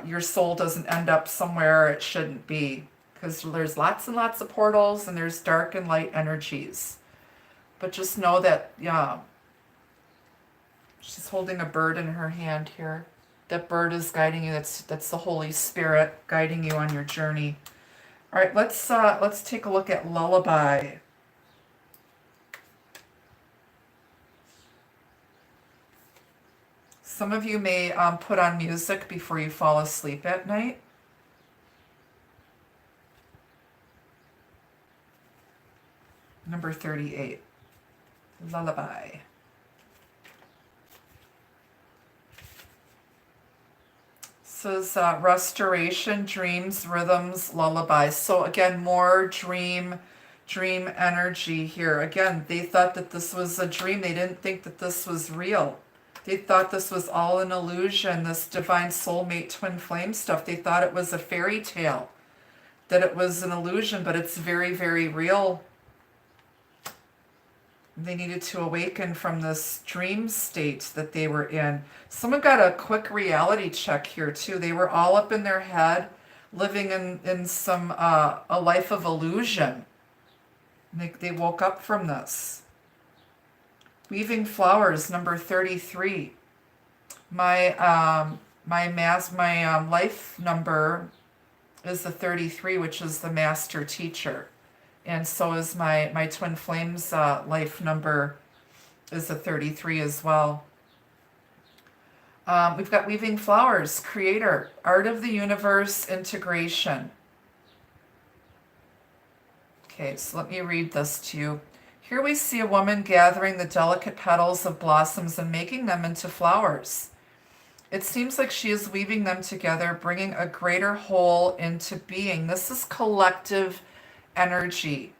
your soul doesn't end up somewhere it shouldn't be. Because there's lots and lots of portals, and there's dark and light energies. But just know that, yeah, she's holding a bird in her hand here. That bird is guiding you. That's the Holy Spirit guiding you on your journey. All right, let's take a look at lullaby. Some of you may put on music before you fall asleep at night. Number 38, lullaby. This is restoration, dreams, rhythms, lullabies. So again, more dream energy here. Again, they thought that this was a dream. They didn't think that this was real. They thought this was all an illusion, this divine soulmate twin flame stuff. They thought it was a fairy tale, that it was an illusion, but it's very, very real. They needed to awaken from this dream state that they were in. Someone got a quick reality check here too. They were all up in their head, living in some a life of illusion. They woke up from this. Weaving flowers, number 33. My life number is the 33, which is the master teacher. And so is my twin flames life number is a 33 as well. We've got weaving flowers, creator, art of the universe, integration. Okay, so let me read this to you. Here we see a woman gathering the delicate petals of blossoms and making them into flowers. It seems like she is weaving them together, bringing a greater whole into being. This is collective energy.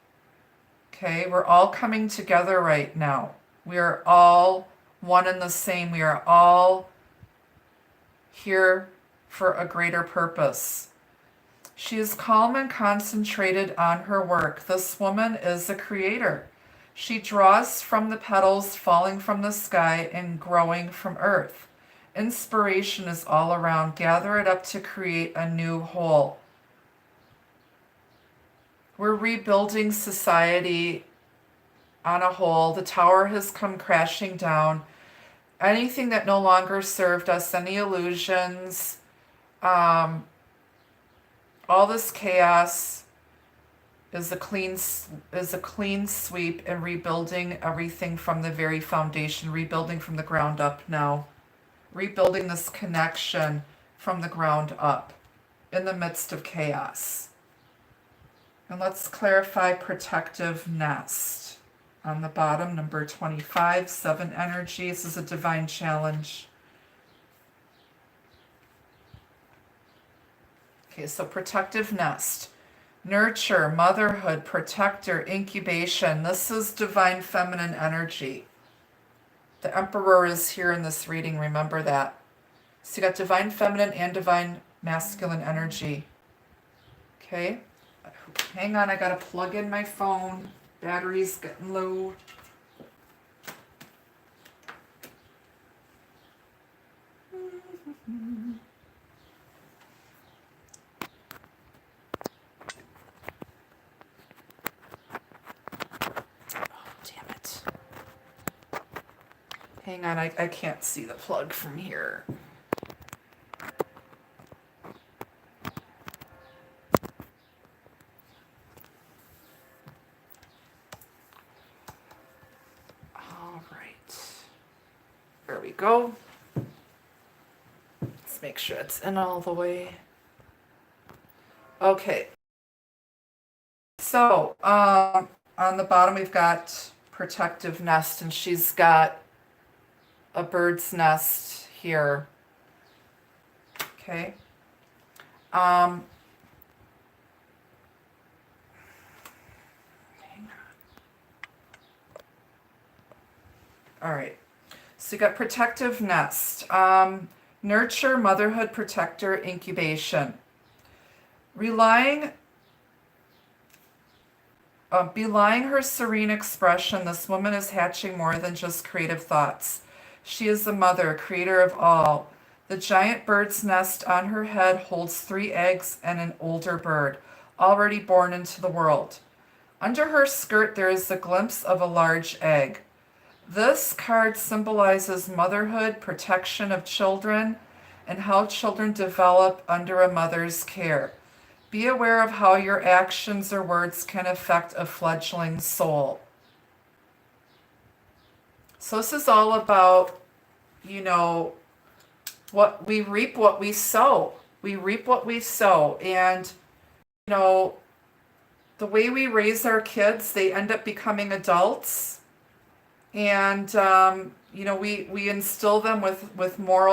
Okay, we're all coming together right now. We are all one and the same. We are all here for a greater purpose. She is calm and concentrated on her work. This woman is a creator. She draws from the petals falling from the sky and growing from earth. Inspiration is all around. Gather it up to create a new whole. We're rebuilding society on a whole. The tower has come crashing down. Anything that no longer served us, any illusions, all this chaos is a clean sweep, and rebuilding everything from the very foundation, rebuilding from the ground up now. Rebuilding this connection from the ground up in the midst of chaos. And let's clarify protective nest. On the bottom, number 25, 7 energy. This is a divine challenge. Okay, so protective nest. Nurture, motherhood, protector, incubation. This is divine feminine energy. The Emperor is here in this reading, remember that. So you got divine feminine and divine masculine energy. Okay? Hang on, I gotta plug in my phone. Battery's getting low. Hang on, I can't see the plug from here. All right. There we go. Let's make sure it's in all the way. Okay. So, on the bottom we've got protective nest, and she's got a bird's nest here. Okay. Hang on. All right. So you got protective nest. Nurture, motherhood, protector, incubation. Belying her serene expression, this woman is hatching more than just creative thoughts. She is the mother, creator of all. The giant bird's nest on her head holds 3 eggs and an older bird, already born into the world. Under her skirt, there is a glimpse of a large egg. This card symbolizes motherhood, protection of children, and how children develop under a mother's care. Be aware of how your actions or words can affect a fledgling soul. So this is all about, what we reap, what we sow. We reap what we sow. And, the way we raise our kids, they end up becoming adults. And, we instill them with morals.